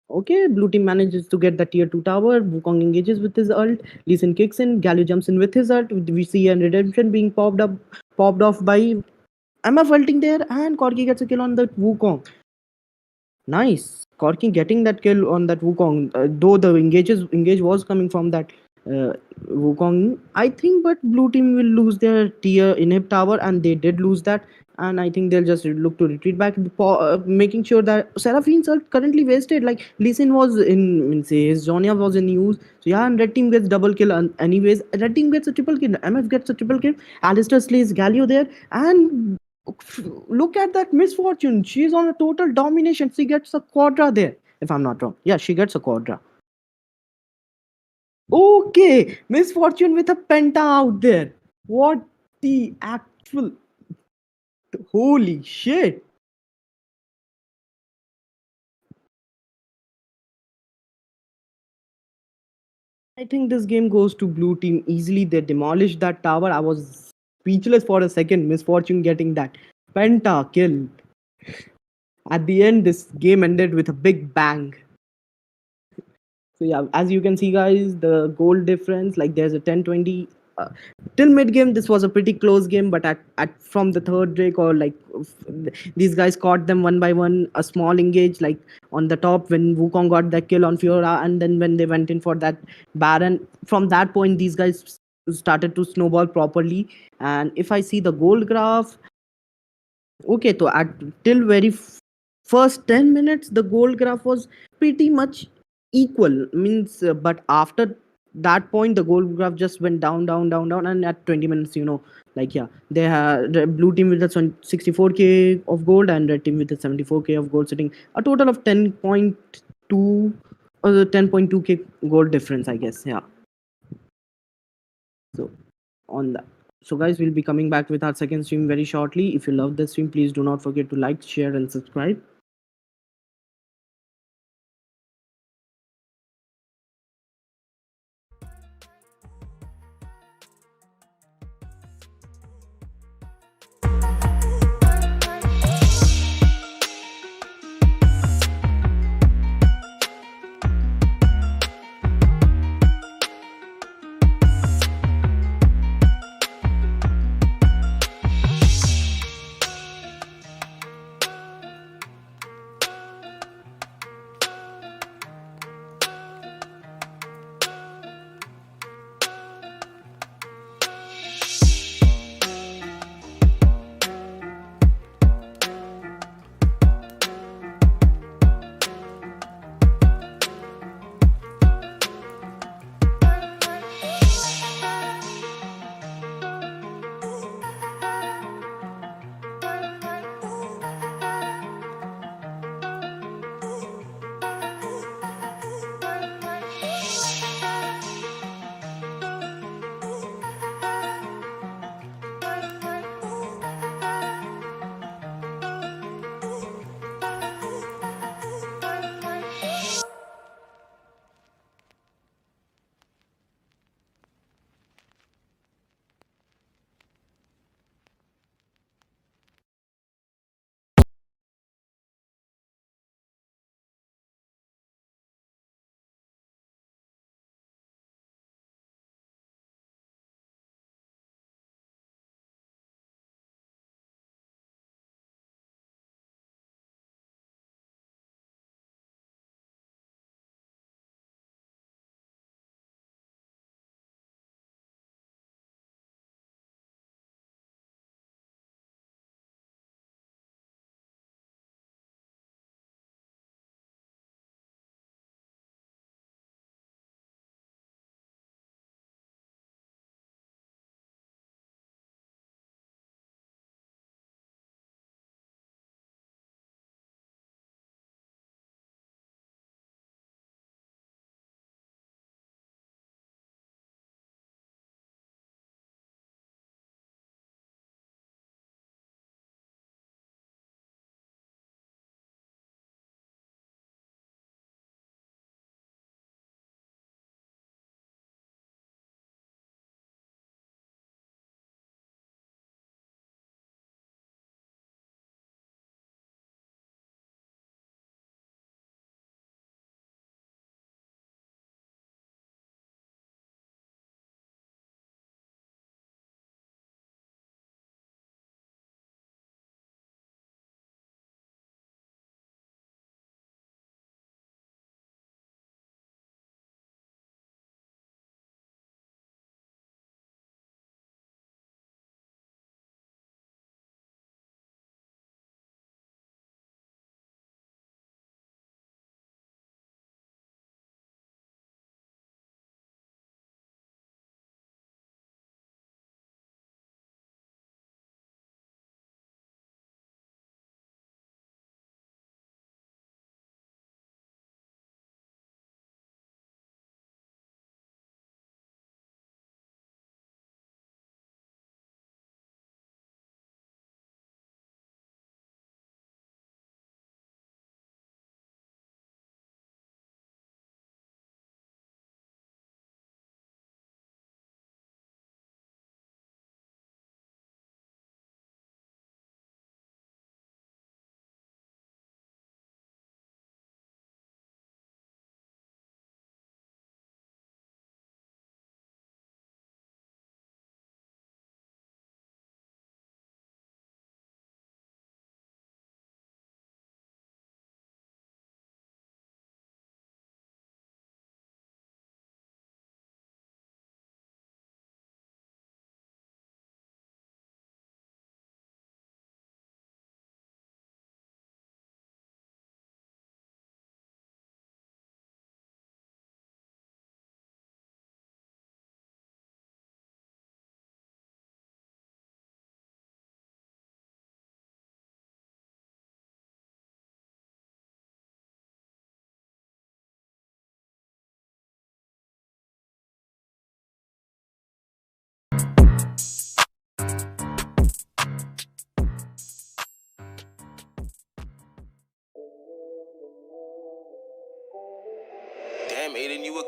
Okay, blue team manages to get the tier 2 tower. Wukong engages with his ult. Lee Sin kicks in. Galio jumps in with his ult. We see a redemption being popped off by MF ulting there, and Corki gets a kill on the Wukong. Nice. Corki getting that kill on that Wukong, though the engage was coming from that Wukong, I think, but blue team will lose their tier inhib tower, and they did lose that. And I think they'll just look to retreat back, making sure that Seraphine's ult currently wasted. Like Lee Sin was in, say, his Zonia was in use. So yeah, and red team gets double kill. And anyways, red team gets a triple kill. MF gets a triple kill. Alistair slays Galio there, and look at that Misfortune. She's on a total domination. She gets a quadra there, if I'm not wrong. Yeah, she gets a quadra. Okay, Misfortune with a penta out there. What the actual holy shit. I think this game goes to blue team easily. They demolished that tower. I was speechless for a second. Misfortune getting that penta kill. At the end, this game ended with a big bang. So yeah, as you can see, guys, the goal difference, like there's a 10-20 till mid game. This was a pretty close game, but at from the third Drake, or like these guys caught them one by one. A small engage like on the top when Wukong got that kill on Fiora, and then when they went in for that Baron, from that point these guys started to snowball properly. And if I see the gold graph, okay, so at till first 10 minutes the gold graph was pretty much equal, means but after that point the gold graph just went down, and at 20 minutes, like, yeah, they had the blue team with the 64k of gold and red team with the 74k of gold, sitting a total of 10.2 or 10.2k gold difference, I guess. Yeah, so on that. So guys, we'll be coming back with our second stream very shortly. If you love this stream, please do not forget to like, share and subscribe.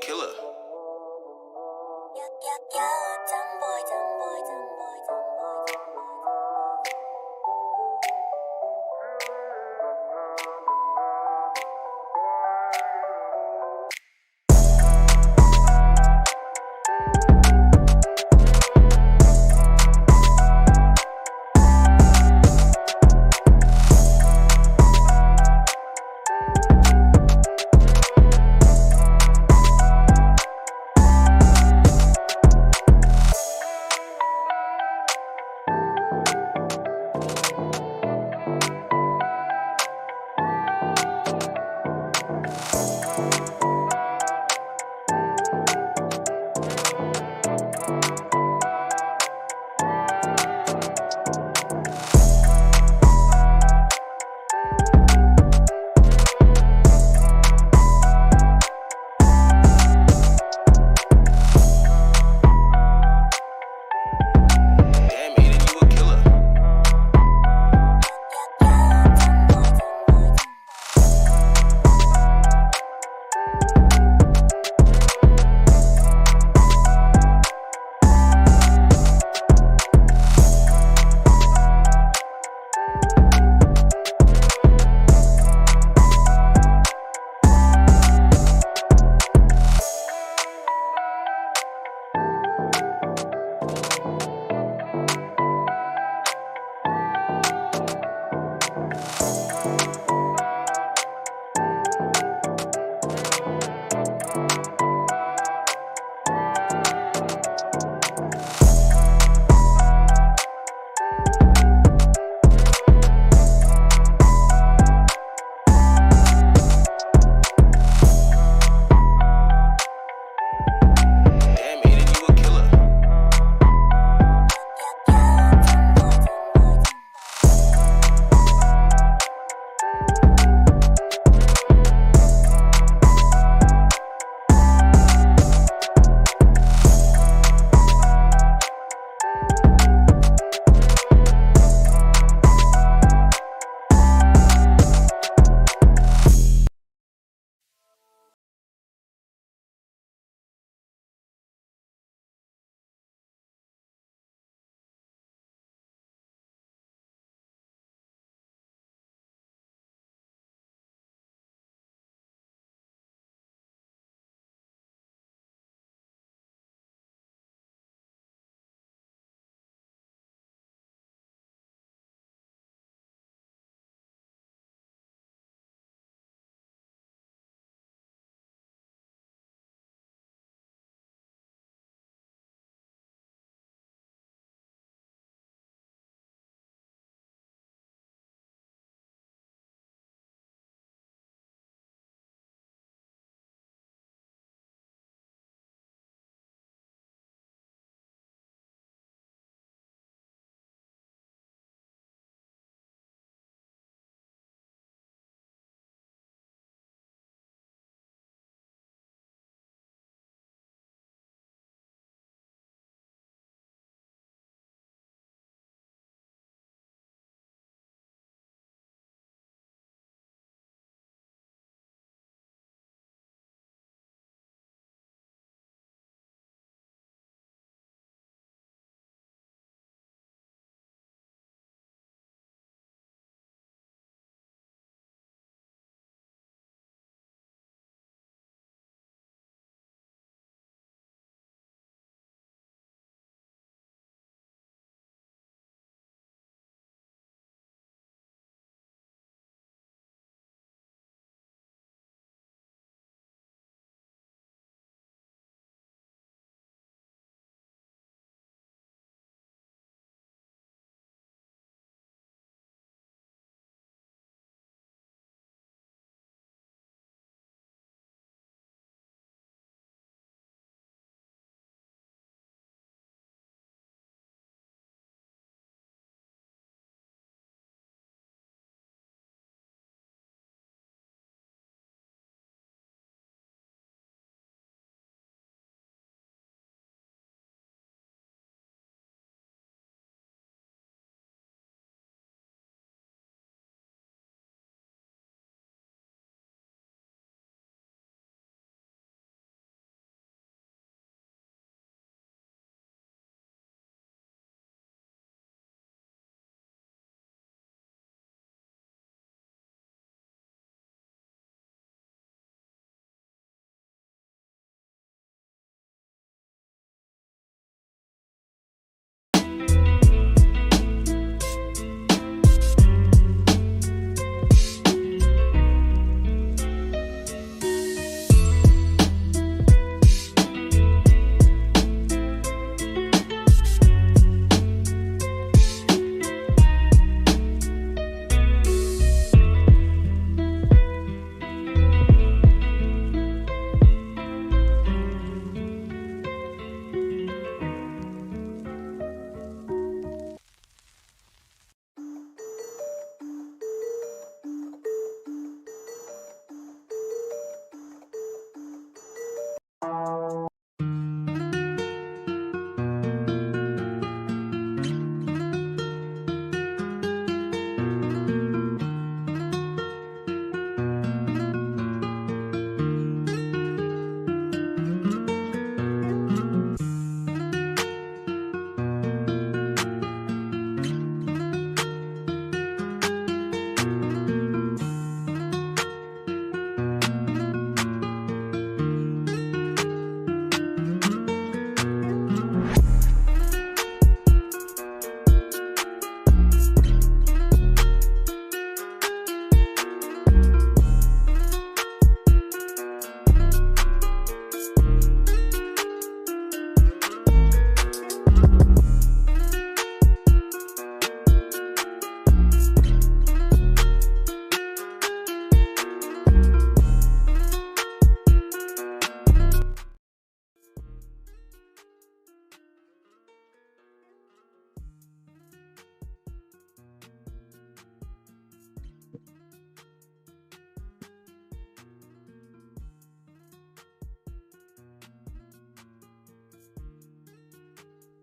killer.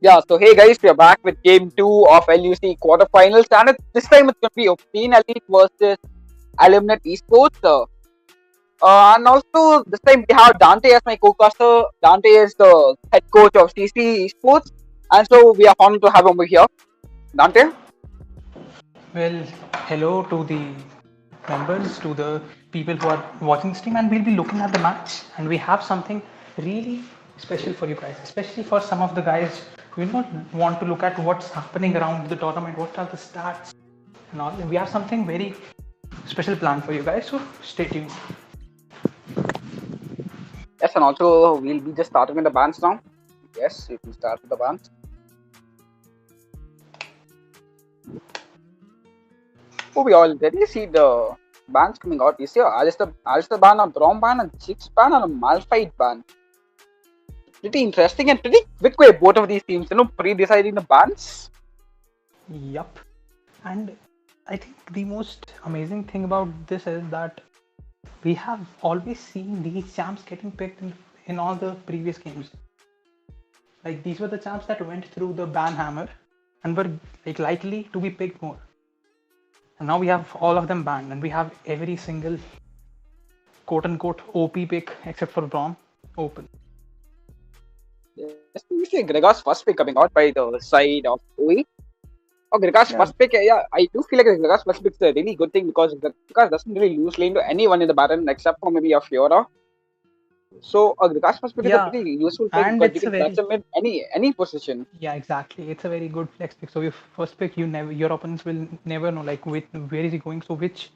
Yeah, so hey guys, we are back with game 2 of LUC quarterfinals, and this time it's going to be Obscene Elite versus Eliminate Esports. And also, this time we have Dante as my co-caster. Dante is the head coach of CC Esports, and so we are honored to have him over here. Dante? Well, hello to the members, to the people who are watching the stream, and we'll be looking at the match. And we have something really special for you guys, especially for some of the guys who do not want to look at what's happening around the tournament, what are the stats, and all. And we have something very special planned for you guys, so stay tuned. Yes, and also we'll be just starting with the bands now. Yes, you can start with the bands. Oh, we already see the bands coming out. We see Alistair ban, a Brom ban, a Jix ban, and a Malphite ban. Pretty interesting and pretty quick way both of these teams, pre-deciding the bans. Yup. And I think the most amazing thing about this is that we have always seen these champs getting picked in all the previous games. Like these were the champs that went through the ban hammer and were like likely to be picked more. And now we have all of them banned, and we have every single quote unquote OP pick except for Brom open. Yes, we see Gregor's first pick coming out by the side of OE. Oh, Gregor's first pick, yeah, I do feel like Gregor's first pick is a really good thing because Gregor doesn't really lose lane to anyone in the Baron except for maybe a Fiora. So Gregor's first pick is a pretty useful pick and because you it's a can catch very him in any position. yeah, exactly. It's a very good flex pick. So your first pick, your opponents will never know like where is he going. So which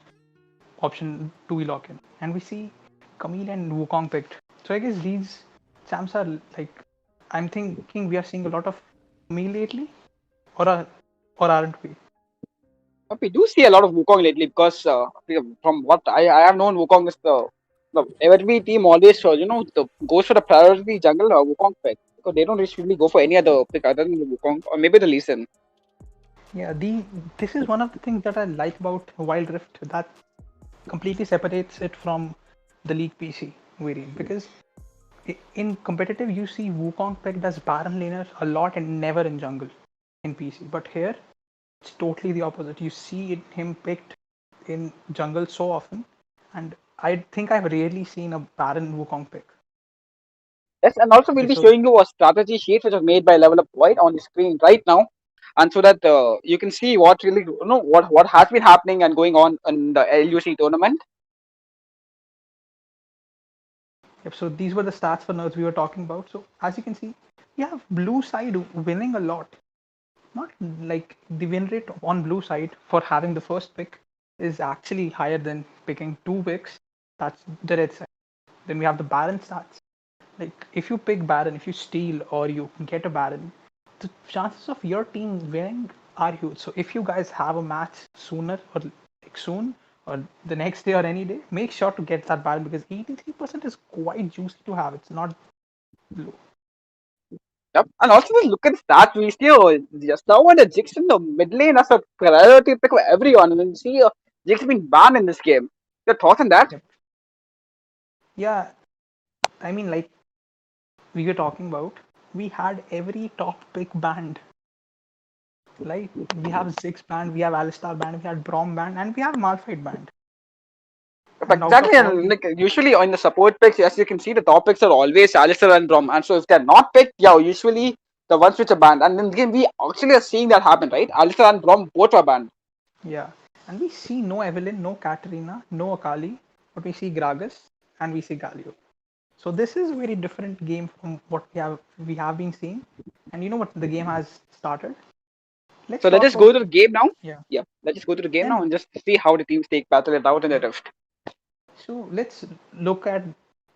option do we lock in? And we see Camille and Wukong picked. So I guess these champs are like, I'm thinking we are seeing a lot of Camille lately, or aren't we? But we do see a lot of Wukong lately because from what I have known, Wukong is the every team always goes for the priority jungle Wukong pick because they don't usually go for any other pick other than the Wukong or maybe the Lee Sin. Yeah, this is one of the things that I like about Wild Rift that completely separates it from the League PC variant, because in competitive you see Wukong picked as Baron laner a lot and never in jungle in PC, but here it's totally the opposite. You see him picked in jungle so often, and I think I've rarely seen a Baron Wukong pick. Yes, and also we'll Okay, be so showing you a strategy sheet which was made by Levelup White on the screen right now, and so that you can see what really what has been happening and going on in the LUC tournament. yep, so these were the stats for nerds we were talking about. So as you can see, we have blue side winning a lot. Not like the win rate on blue side for having the first pick is actually higher than picking two picks. That's the red side. Then we have the Baron stats. Like if you pick Baron, if you steal or you get a Baron, the chances of your team winning are huge. So if you guys have a match sooner or like soon or the next day or any day, make sure to get that Baron because 83% is quite juicy to have. It's not low. Yep. And also just look at the stats. We see just now when the Jix in the mid lane as a priority pick for everyone, and then you see Jix being banned in this game. Your thoughts on that? Yep. Yeah, I mean like we were talking about, we had every top pick banned. Like we have Ziggs banned, we have Alistar banned, we had Brom banned, and we have Malphite banned. But And out of exactly, all and the like usually on the support picks, as you can see, the top picks are always Alistair and Brom. And so if they're not picked, yeah, usually the ones which are banned. And then again, we actually are seeing that happen, right? Alistair and Brom both are banned. yeah, and we see no Evelyn, no Katarina, no Akali, but we see Gragas and we see Galio. So this is a very different game from what we have been seeing. And you know what? The game has started. Let's So let's talk just go about, to the game now. yeah. Yeah, let's just go to the game now Then and just see how the teams take battle it out in the yeah. rift. So let's look at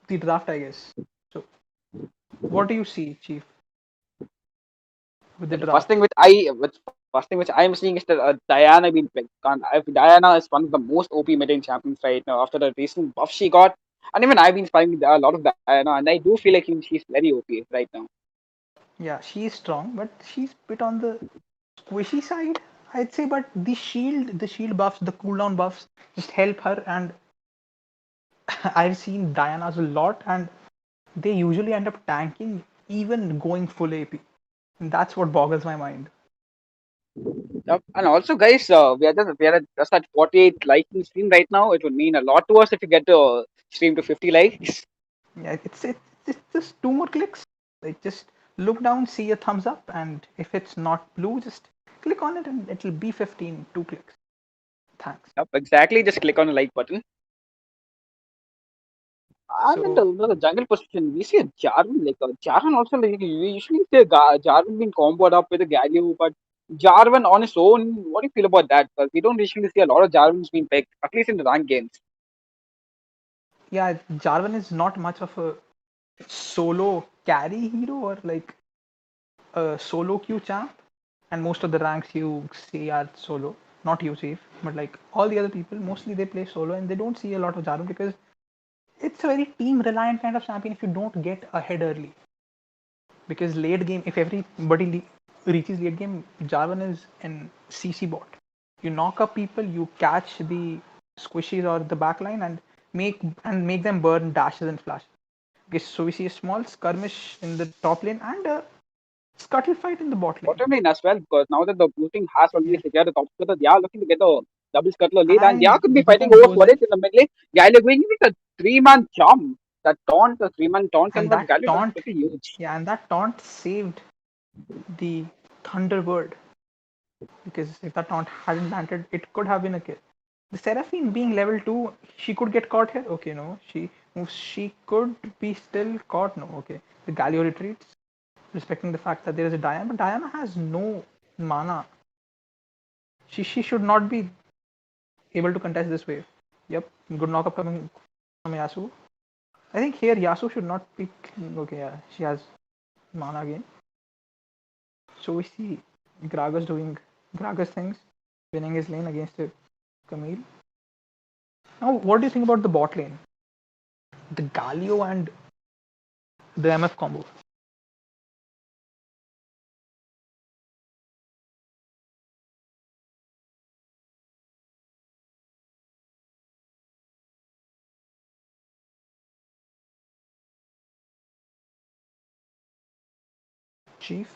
the draft, I guess. So what do you see, Chief, with the And the first draft? thing which I am seeing is that Diana being picked. And Diana is one of the most OP mid champions right now after the recent buff she got. And even I've been spying a lot of Diana, and I do feel like she's very OP right now. Yeah, she's strong, but she's a bit on the squishy side, I'd say. But the shield buffs, the cooldown buffs, just help her. And I've seen Diana's a lot, and they usually end up tanking, even going full AP. And that's what boggles my mind. Yep. And also, guys, we are just at 48 likes in stream right now. It would mean a lot to us if you get to stream to 50 likes. Yeah, it's just 2 more clicks. Like just look down, see a thumbs up, and if it's not blue, just click on it and it'll be 15, 2 clicks. Thanks. Yep, exactly. Just click on the like button. And then So the jungle position, we see a Jarvan, Jarvan also, like, you usually see Jarvan being comboed up with a Galio, but Jarvan on his own, what do you feel about that? Because we don't usually see a lot of Jarvans being picked, at least in the ranked games. yeah, Jarvan is not much of a solo carry hero or like a solo queue champ, and most of the ranks you see are solo. Not you, Chief, but like all the other people, mostly they play solo and they don't see a lot of Jarvan because it's a very team reliant kind of champion if you don't get ahead early. Because late game, if everybody reaches late game, Jarvan is an CC bot. You knock up people, you catch the squishies or the backline and make them burn dashes and flashes. Okay, so we see a small skirmish in the top lane and a scuttle fight in the bot lane. Bottom lane as well, because now that the boosting has already Yeah. secured the top scutter, they are looking to get a double scuttler lead, and they are And could be fighting Bhuvan over goes in, Swaledge in the mid lane. Galio going with a 3-man jump. That taunt, the 3-man taunt and coming from that Galio, that's taunt, pretty huge. yeah, and that taunt saved the Thunderbird because if that taunt hadn't landed, it could have been a kill. The Seraphine being level 2, she could get caught here. Okay, no, she moves. She could be still caught. No, okay. The Galio retreats, respecting the fact that there is a Diana, but Diana has no mana. She should not be able to contest this wave. Yep, good knockup coming from Yasuo. I think here Yasuo should not be. Okay, yeah, she has mana again. So we see Gragas doing Gragas things, winning his lane against a Camille. Now, what do you think about the bot lane? The Galio and the MF combo. Chief.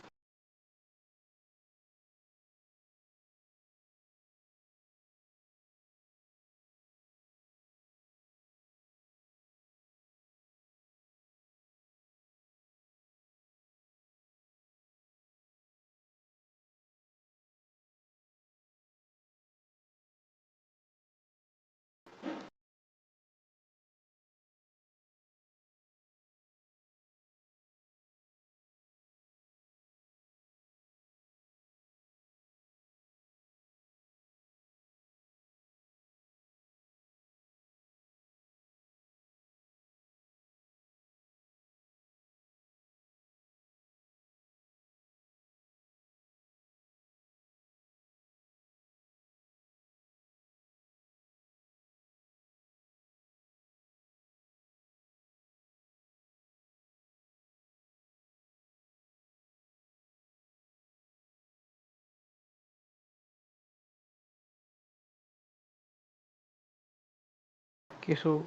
Okay, so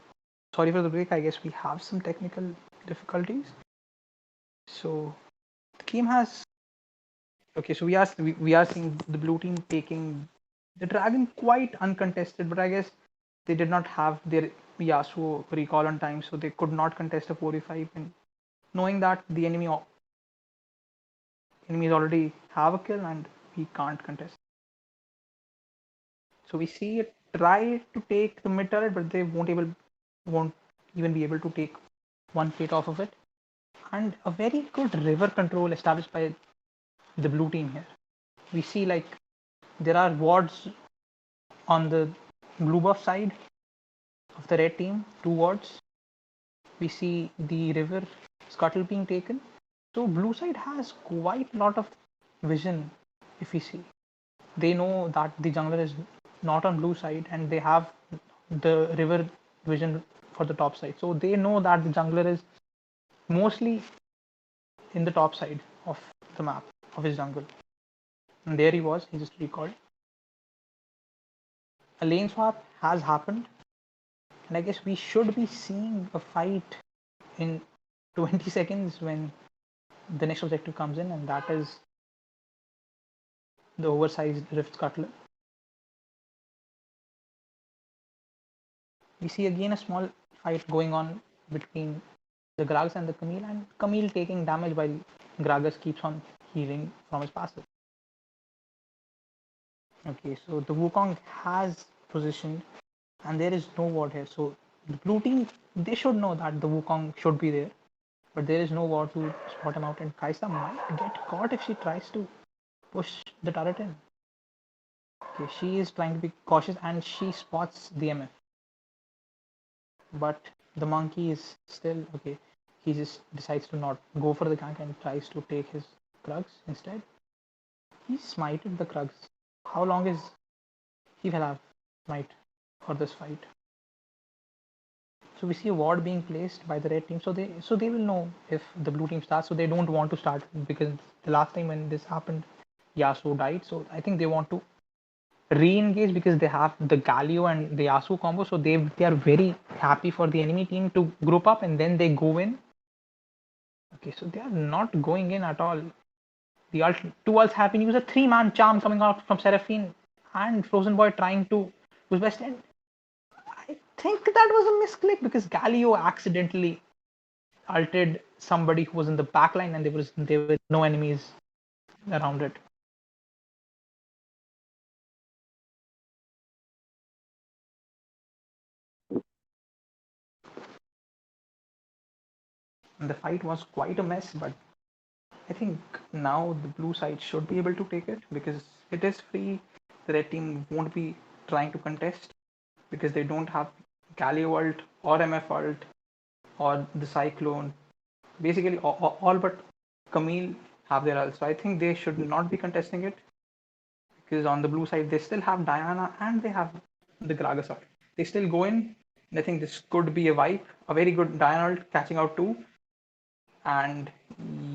sorry for the break. I guess we have some technical difficulties. So the game has. Okay, so we are seeing the blue team taking the dragon quite uncontested, but I guess they did not have their Yasuo recall on time, so they could not contest a 4v5. And knowing that the enemies already have a kill and we can't contest. So we see it try to take the mid turret, but they won't even be able to take one plate off of it. And a very good river control established by the blue team here. We see like there are wards on the blue buff side of the red team, 2 wards. We see the river scuttle being taken. So blue side has quite a lot of vision if we see. They know that the jungler is not on blue side and they have the river vision for the top side. So they know that the jungler is mostly in the top side of the map of his jungle. And there he was, he just recalled. A lane swap has happened, and I guess we should be seeing a fight in 20 seconds when the next objective comes in, and that is the oversized Rift Cutler. We see again a small fight going on between the Gragas and the Camille, and Camille taking damage while Gragas keeps on healing from his passive. Okay, so the Wukong has positioned, and there is no ward here. So the blue team, they should know that the Wukong should be there, but there is no ward to spot him out, and Kaisa might get caught if she tries to push the turret in. Okay, she is trying to be cautious, and she spots the MF. But the monkey is still okay. He just decides to not go for the gank and tries to take his Krugs instead. He smited the Krugs. How long is he will have smite for this fight? So we see a ward being placed by the red team, so they will know if the blue team starts. So they don't want to start because the last time when this happened, Yasuo died. So I think they want to re-engage because they have the Galio and the Yasuo combo, so they are very happy for the enemy team to group up and then they go in. Okay, so they are not going in at all. The two ults have been used, a 3-man charm coming out from Seraphine and Frozen Boy trying to use best end. I think that was a misclick because Galio accidentally ulted somebody who was in the backline and there were no enemies around it. And the fight was quite a mess, but I think now the blue side should be able to take it because it is free. The red team won't be trying to contest because they don't have Galio ult or MF ult or the Cyclone. Basically, all but Camille have their ult. So I think they should not be contesting it because on the blue side they still have Diana and they have the Gragas ult. They still go in. And I think this could be a wipe. A very good Diana ult catching out too. And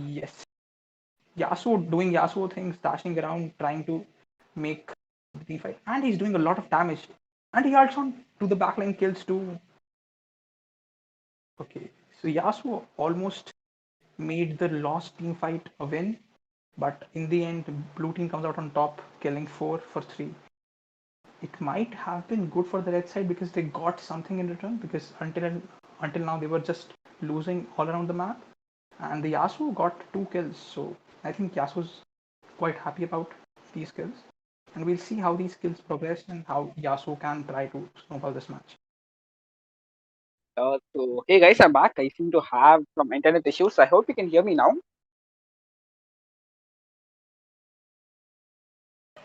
yes, Yasuo doing Yasuo things, dashing around, trying to make the team fight, and he's doing a lot of damage. And he also to the backline kills too. Okay, so Yasuo almost made the lost team fight a win, but in the end, blue team comes out on top, killing 4 for 3. It might have been good for the red side because they got something in return. Because until now they were just losing all around the map, and the Yasuo got 2 kills. So I think Yasuo's quite happy about these kills, and we'll see how these kills progress and how Yasuo can try to snowball this match. So hey guys, I'm back. I seem to have some internet issues. I hope you can hear me now.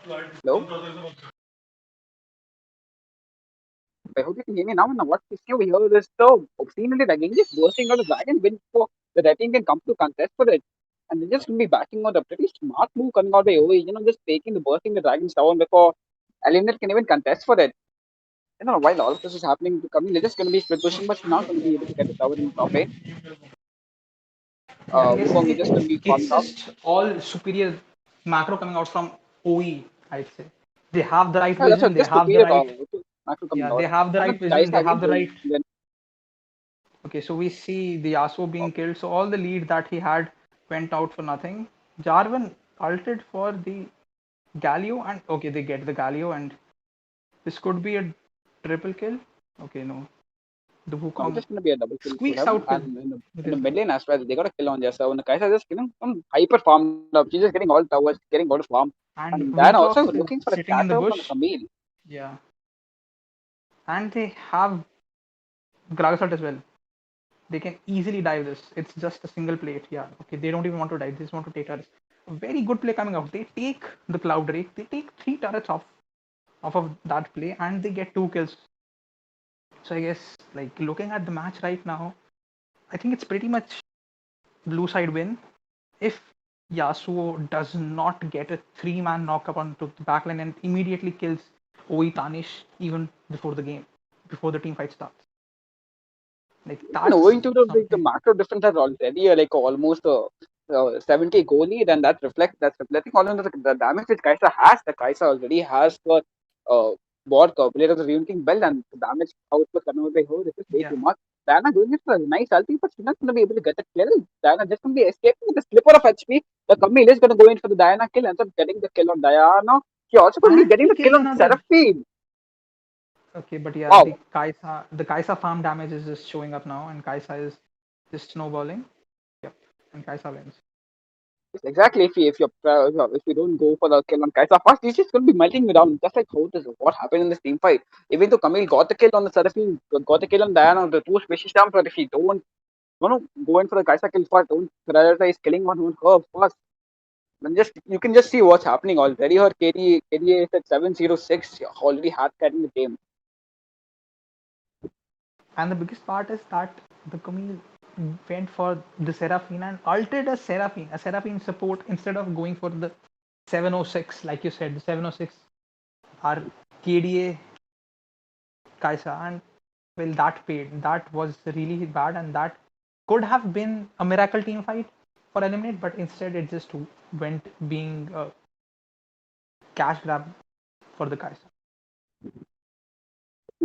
Hello. I hope you can hear me now. And what issue we hear is the obscenely lagging, just bursting out the dragon win for the red team can come to contest for it. And they're just going to be backing out a pretty smart move coming out by OE, just taking the bursting the dragons down before Eliminate can even contest for it. While all of this is happening, they're just going to be split pushing, but she's not going to be able to get the tower in top lane. Yeah, I guess Wukong is just going to be it's farming up. just all superior macro coming out from OE. I'd say they have the right Yeah, that's vision. what They just have the superior right. macro coming Yeah, out. they have the right Guys vision. They have have been the right. doing Okay, so we see the Yasuo being killed. So all the lead that he had went out for nothing. Jarvan ulted for the Galio, and okay, they get the Galio, and this could be a triple kill. Okay, no, the No, it's Wukong just going to be a double kill for squeaks him. out And with in the his mid blue. lane as well, they got a kill on there. So when the guys are just some hyper farmed up, she's just getting all towers, getting all farm. And And then also Weaklock is looking for a sitting in catch the out on the bush. Camille. Yeah, and they have Gragasalt as well. They can easily dive this. It's just a single plate. Yeah, okay. They don't even want to dive. They just want to take turrets. A very good play coming out. They take the Cloud Drake. They take 3 turrets off of that play, and they get 2 kills. So I guess like looking at the match right now, I think it's pretty much blue side win. If Yasuo does not get a 3-man knockup onto the backline and immediately kills OE Tanish even before the game, before the team fight starts. Like And that's owing to the something. macro difference has already like almost 70 goal lead, and that's reflecting all into the damage which Kaisa has. The Kaisa already has for uh, what player of the Rune King belt, and the damage how it was converted by her, this is way Yeah. too much. Diana doing it for a nice ulti, but she's not going to be able to get the kill. Diana just going to be escaping with a slipper of HP. The Camille is going to go in for the Diana kill and start getting the kill on Diana. She also going to be And getting he the kill kills on another. Seraphine. Okay, but yeah, Wow. The Kaisa farm damage is just showing up now, and Kaisa is just snowballing. Yep, and Kaisa wins. Yes, exactly. If you don't go for the kill on Kaisa first, he's just going to be melting you down. Just like what happened in this team fight. Even though Camille got the kill on the Seraphine, got the kill on Diana, the two species stamps, but if you don't go in for the Kaisa kill first, don't prioritize killing on her first. Then just you can just see what's happening already. Her KDA is at 706. She already had carrying the game. And the biggest part is that the Camille went for the Seraphine and ulted a Seraphine support instead of going for the 706, like you said, the 706 are KDA Kaisa, and well, that paid. That was really bad, and that could have been a miracle team fight for eliminate, but instead it just went being a cash grab for the Kaisa.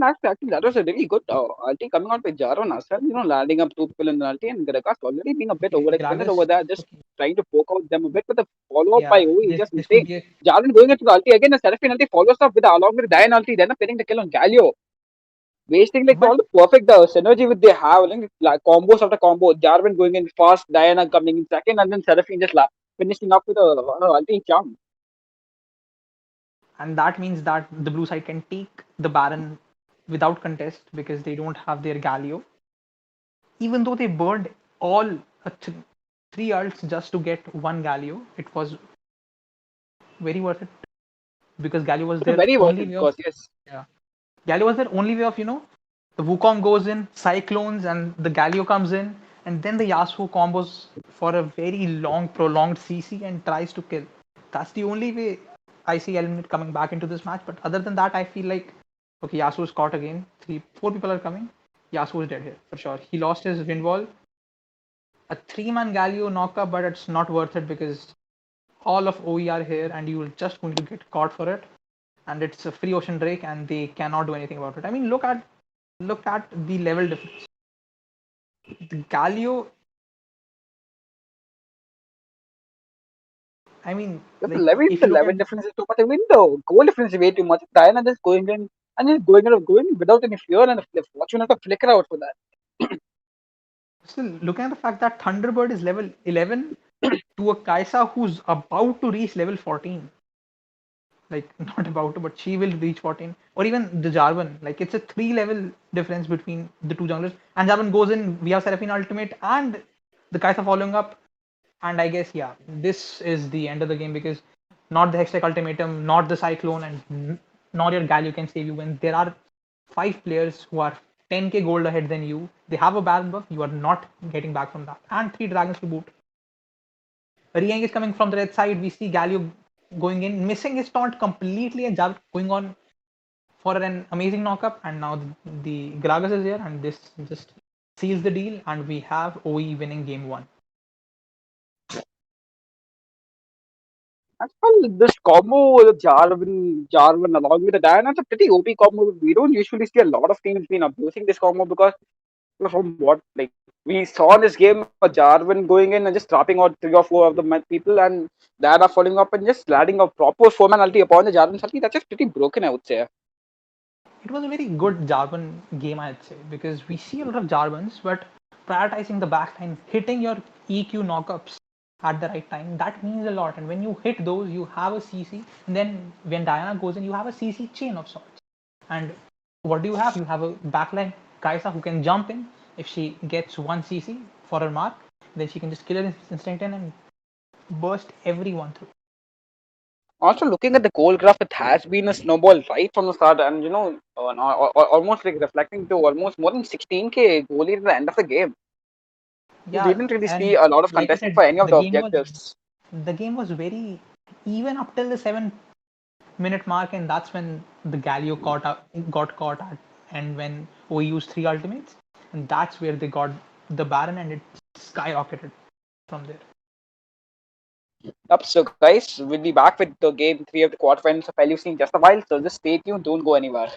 Actually, that was a really good ulti coming out with Jarvan as well. Landing up two people in the ulti and Gragas already being a bit Okay, overextended over Gragas. there, just Okay, trying to poke out them a bit. But the follow up by yeah, OE is just this could insane. be a Jarvan going into the ulti again, the Seraphine ulti follows up with along with Diane ulti, then up getting the kill on Galio. Wasting like but all the perfect synergy with they have, like combos after combo. Jarvan going in fast, Diana coming in second, and then Seraphine just finishing up with a ulti charm. and that means that the blue side can take the Baron without contest because they don't have their Galio. Even though they burned all three ults just to get one Galio, it was very worth it because Galio was their Very worth only it way of, because yes. yeah. Galio was their only way of, the Wukong goes in, Cyclones, and the Galio comes in, and then the Yasuo combos for a very long, prolonged CC and tries to kill. That's the only way I see Eliminate coming back into this match. But other than that, I feel like, okay, Yasuo is caught again. Four people are coming. Yasuo is dead here for sure. He lost his wind wall. A three-man Galio knockup, but it's not worth it because all of OE are here, and you will just going to get caught for it. And it's a free ocean drake, and they cannot do anything about it. I mean, look at the level difference. The Galio, I mean, If like if the you look level at difference is too much, even the goal difference is way too much. Diana just going in and just going in without any fear, and the fortune have to flicker out for that. still looking at the fact that Thunderbird is level 11 to a Kaisa who's about to reach level 14. Like not about to, but she will reach 14. Or even the Jarvan. Like it's a 3 level difference between the two junglers. And Jarvan goes in, we have Seraphine ultimate and the Kaisa following up. And I guess yeah, this is the end of the game because not the Hextech ultimatum, not the Cyclone, and not your Galio can save you when there are 5 players who are 10k gold ahead than you. They have a Baron buff, you are not getting back from that. And 3 dragons to boot. Riang is coming from the red side. We see Galio going in, missing his taunt completely, and Jarvan going on for an amazing knockup. And now the Gragas is here, and this just seals the deal. And we have OE winning game 1. As well, this combo with Jarvan along with the Diana, it's a pretty OP combo. We don't usually see a lot of teams been abusing this combo because from what like we saw in this game, Jarvan going in and just trapping out 3 or 4 of the people, and Diana following up and just landing a proper 4-man ulti upon the Jarvan ulti. That's just pretty broken, I would say. It was a very good Jarvan game, I'd say, because we see a lot of Jarvans, but prioritizing the backline, hitting your EQ knockups at the right time, that means a lot. And when you hit those, you have a CC, and then when Diana goes in, you have a CC chain of sorts. And what do you have? You have a backline Kaisa who can jump in if she gets one CC for her mark, then she can just kill her instant and burst everyone through. Also, looking at the goal graph, it has been a snowball right from the start, and almost like reflecting to almost more than 16k goal at the end of the game. We Yeah, didn't really see and a lot of like I contesting said, for any of the objectives. the game was very even up till the 7 minute mark, and that's when the Galio got caught at, and when we used 3 ultimates, and that's where they got the Baron, and it skyrocketed from there. Up, so guys, we'll be back with the game 3 of the quarterfinals of LUC in just a while. So just stay tuned, don't go anywhere.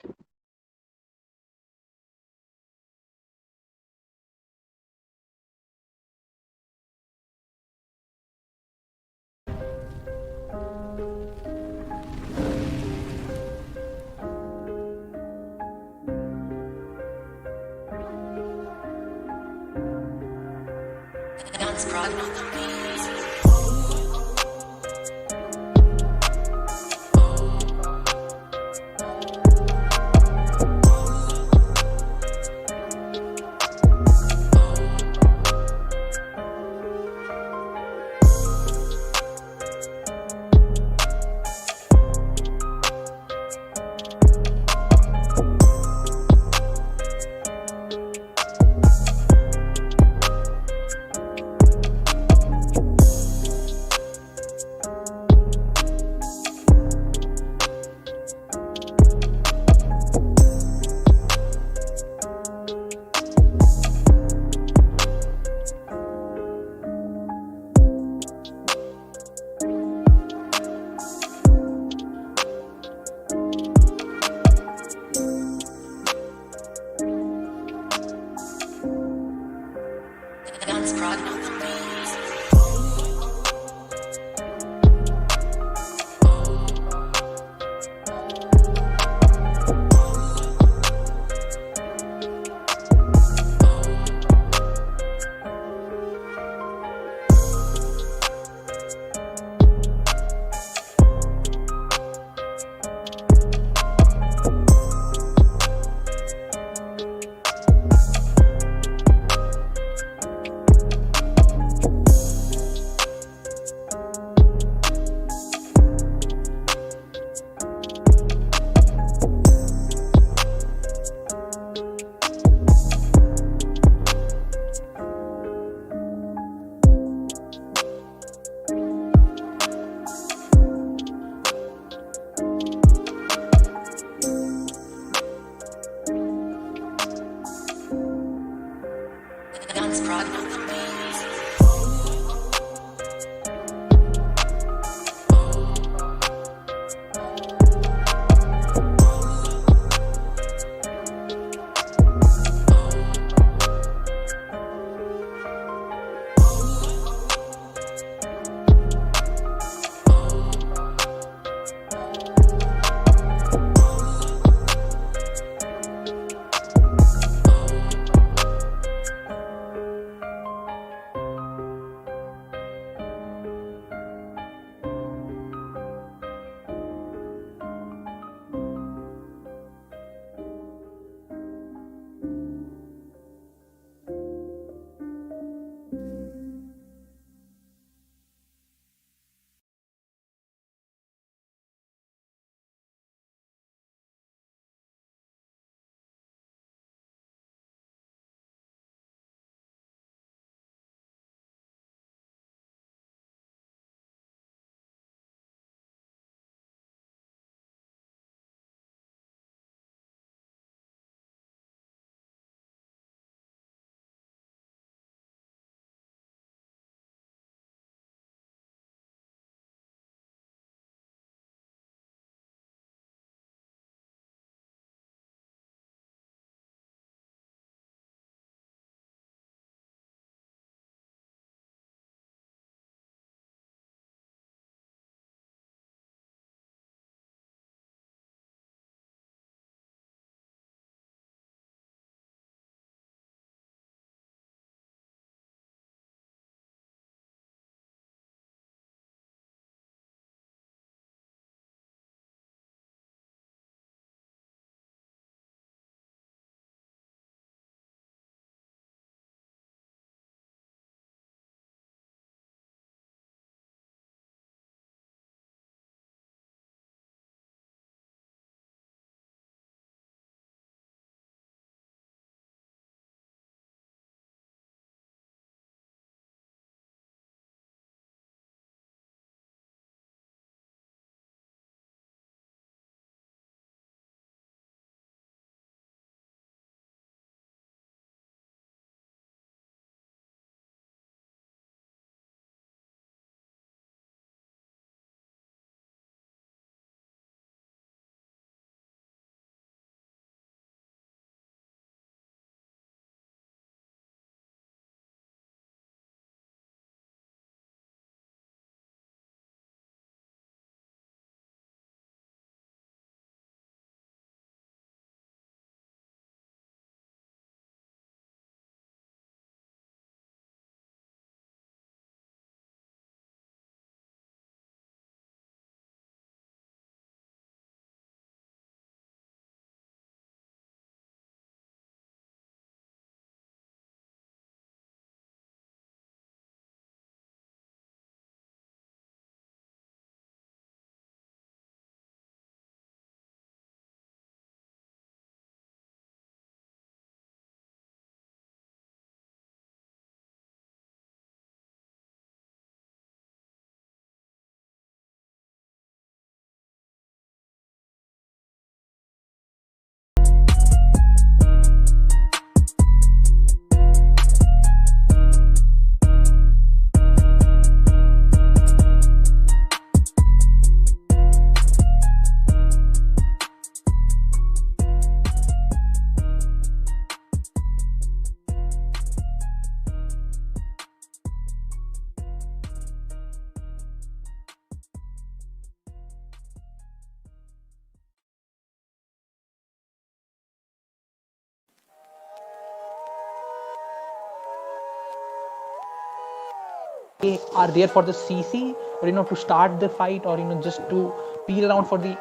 they are there for the CC, or to start the fight, or just to peel around for the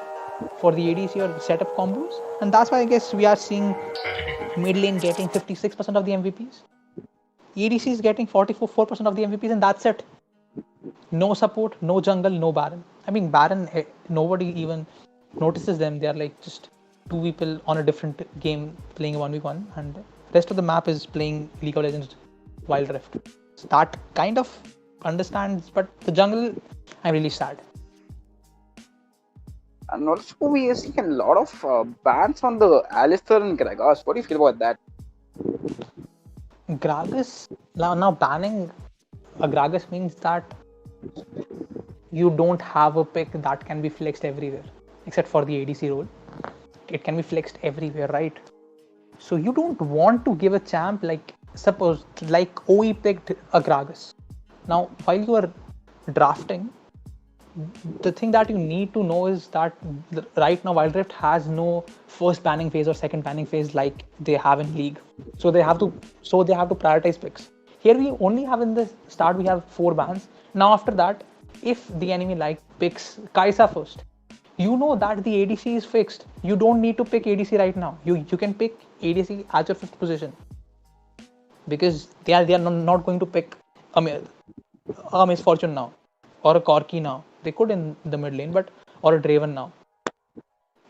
ADC or setup combos. And that's why I guess we are seeing mid lane getting 56% of the MVPs. ADC is getting 44% of the MVPs, and that's it. No support, no jungle, no Baron. I mean, Baron, nobody even notices them. They are like just two people on a different game playing 1v1, and rest of the map is playing League of Legends Wild Rift. So that kind of understands, but the jungle, I'm really sad. And also, we are seeing a lot of bans on the Alistar and Gragas. What do you feel about that? Gragas, now banning a Gragas means that you don't have a pick that can be flexed everywhere, except for the ADC role. It can be flexed everywhere, right? So you don't want to give a champ suppose OE picked a Gragas. Now, while you are drafting, the thing that you need to know is that right now Wild Rift has no first banning phase or second banning phase like they have in League. So they have to prioritize picks. Here we only have in the start we have 4 bans. Now after that, if the enemy picks Kai'Sa first, you know that the ADC is fixed. You don't need to pick ADC right now. You can pick ADC at your 5th position, because they are not going to pick a Misfortune now or a Corki now. They could in the mid lane, or a Draven now.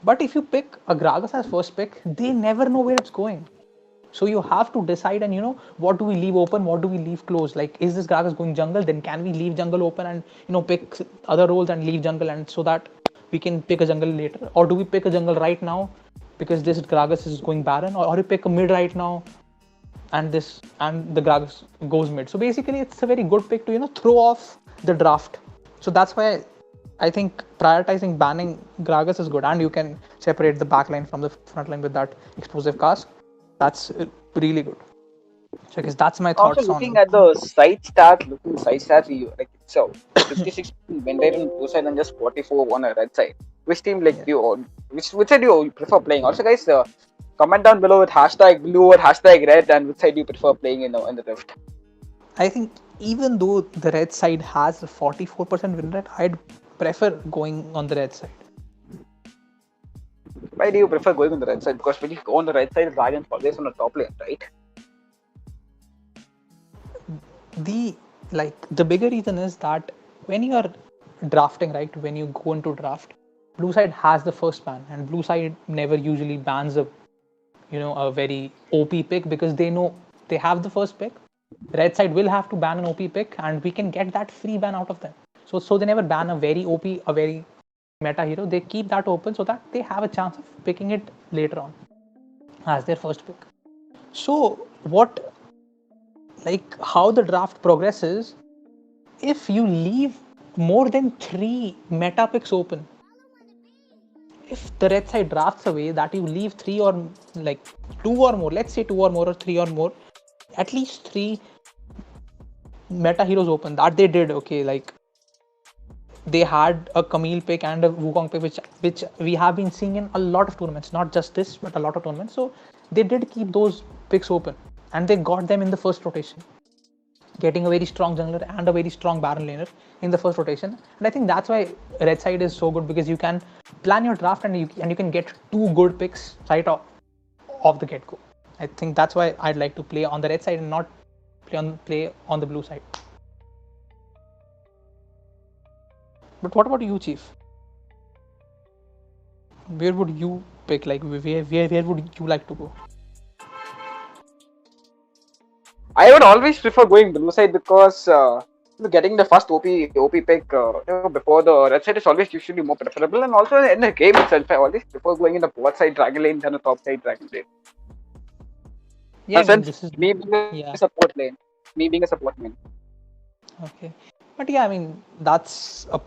But if you pick a Gragas as first pick, they never know where it's going. So you have to decide, and what do we leave open, what do we leave closed? Is this Gragas going jungle? Then can we leave jungle open and pick other roles and leave jungle, and so that we can pick a jungle later? Or do we pick a jungle right now because this Gragas is going Baron, or you pick a mid right now and the Gragas goes mid? So basically it's a very good pick to throw off the draft. So that's why I think prioritizing banning Gragas is good, and you can separate the backline from the frontline with that explosive cast. That's really good. So I guess that's my thoughts. Also, looking at the side stats, it's a 56 win rate on blue side and just 44 on a red side. Which team which side do you prefer playing? Also, guys, comment down below with #blue or #red, and which side do you prefer playing in the Rift? I think even though the red side has a 44% win rate, I'd prefer going on the red side. Why do you prefer going on the red side? Because when you go on the red side, Dragon's always on the top lane, right? The bigger reason is that when you are drafting, right, when you go into draft, blue side has the first ban, and blue side never usually bans a very OP pick, because they know they have the first pick. Red side will have to ban an OP pick, and we can get that free ban out of them. So they never ban a very OP, a very meta hero. They keep that open so that they have a chance of picking it later on as their first pick. So how the draft progresses, if you leave more than 3 meta picks open, if the red side drafts away that you leave 3 or 2 or more, let's say 2 or more or 3 or more, at least 3 meta heroes open, that they did, okay, they had a Camille pick and a Wukong pick, which we have been seeing in a lot of tournaments, not just this, but a lot of tournaments. So they did keep those picks open, and they got them in the first rotation, getting a very strong jungler and a very strong Baron laner in the first rotation. And I think that's why red side is so good, because you can plan your draft and you can get 2 good picks right off the get-go. I think that's why I'd like to play on the red side and not play on the blue side. But what about you, Chief? Where would you pick? Where would you like to go? I would always prefer going blue side, because getting the first OP pick before the red side is always usually more preferable, and also in the game itself, I always prefer going in the bot side dragon lane than the top side dragon lane. Yeah, this is me being a support lane. Okay, but yeah, I mean that's a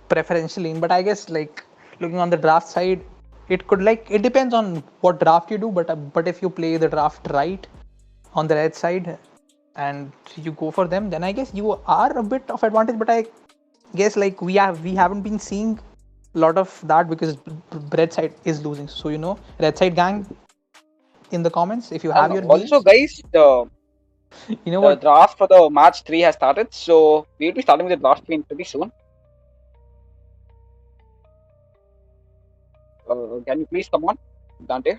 preferential lane. But I guess looking on the draft side, it could it depends on what draft you do. But if you play the draft right on the red side and you go for them, then I guess you are a bit of advantage. But I guess we haven't been seeing a lot of that, because red side is losing. So red side gang in the comments if you have your also games. guys, You know The what? draft for the match 3 has started, so we'll be starting with the draft 3 pretty soon. Can you please come on, Dante?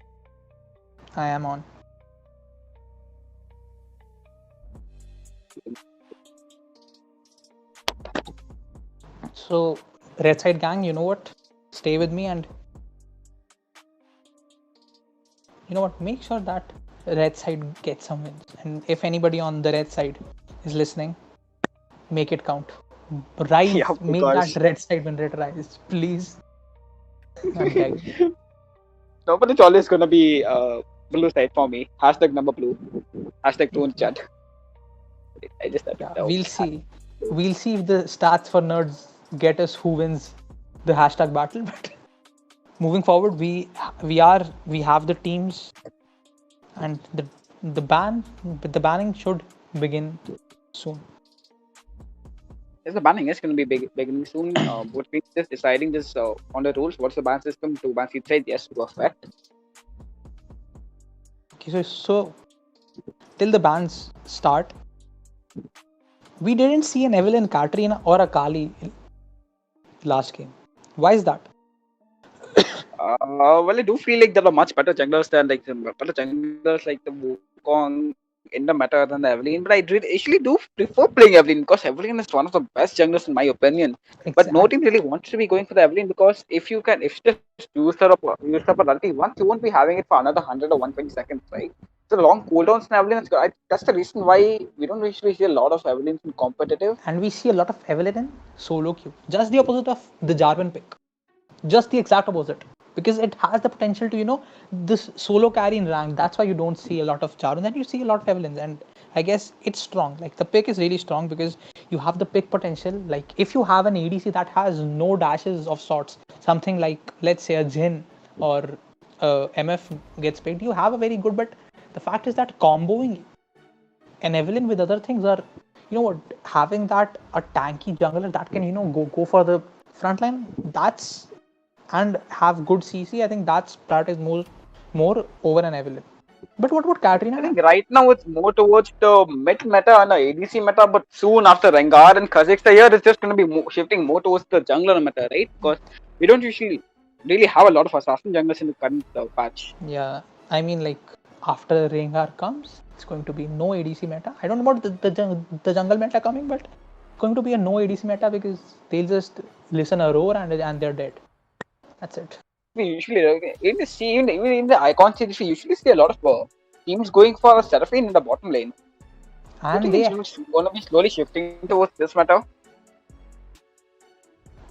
I am on. So, Red Side gang, you know what? Stay with me and you know what? Make sure that Red Side gets some wins. And if anybody on the Red Side is listening, make it count. Rise, Yeah, make because that Red Side win rate rise, please. I'm begging. no, but it's always gonna be blue side for me. Hashtag number blue. Hashtag blue in chat. I just have to Yeah, know. we'll see. We'll see if the stats for nerds get us who wins the hashtag battle. But moving forward, we have the teams and the banning should begin soon. Yes, the banning is gonna be beginning soon. Both teams just deciding this on the rules. What's the ban system to ban each side? Yes, perfect. Okay, so till the bans start, we didn't see an Evelyn, Katrina, or a Kali last game. Why is that? Well, I do feel like there are much better junglers than like some better junglers like the Wukong in the meta than the Evelyn. But I actually do prefer playing Evelyn because Evelyn is one of the best junglers in my opinion. But no team Exactly. really wants to be going for the Evelyn because if you just use up a ulti once, you won't be having it for another 100 or 120 seconds, right? So long cooldowns in Evelyn. That's the reason why we don't usually see a lot of Evelyns in competitive. And we see a lot of Evelyn in solo queue. Just the opposite of the Jarvan pick. Just the exact opposite. Because it has the potential to, this solo carry in rank. That's why you don't see a lot of Jarvan and you see a lot of Evelyns. And I guess it's strong. Like the pick is really strong because you have the pick potential. Like if you have an ADC that has no dashes of sorts, something like let's say a Jhin or MF gets picked, you have a very good. But the fact is that comboing an Evelyn with other things are, having that a tanky jungler that can go for the front line, that's and have good CC. I think that is more over an Evelyn. But what about I Katrina? think right now it's more towards the mid meta and the ADC meta, but soon after Rengar and Kha'Zix the year, it's just going to be shifting more towards the jungler meta, right? Because we don't usually really have a lot of assassin junglers in the current patch. Yeah, I mean like after Rengar comes, it's going to be no ADC meta. I don't know about the jungle meta coming, but going to be a no ADC meta because they'll just listen a roar and they're dead. That's it. We usually even in the icon series, we usually see a lot of teams going for a Seraphine in the bottom lane. Do you And think it's going to be slowly shifting towards this meta?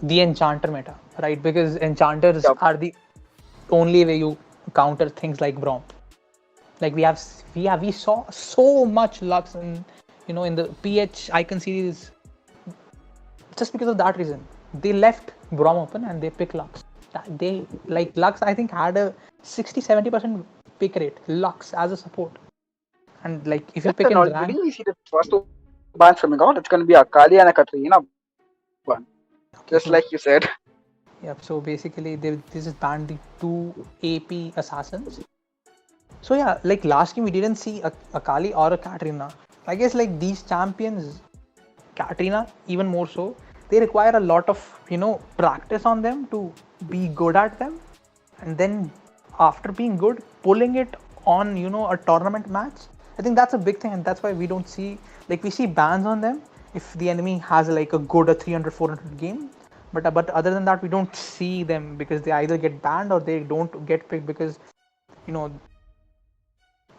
the enchanter meta, right? Because enchanters Yep. are the only way you counter things like Braum. Like we saw so much Lux in the PH icon series just because of that reason. They left Braum open and they pick Lux. They like Lux. I think had a 60-70% pick rate. Lux as a support, and like if you That's pick in already rank, we see the first two bans coming out. It's going to be Akali and a Katrina one. okay, Just so like you said. yeah, so basically they just banned the two AP assassins. So yeah, like last game we didn't see a Kali or a Katrina. I guess like these champions, Katrina even more so, they require a lot of practice on them to be good at them, and then after being good, pulling it on a tournament match. I think that's a big thing, and that's why we don't see like we see bans on them if the enemy has like a good 300-400 game. But other than that, we don't see them because they either get banned or they don't get picked because you know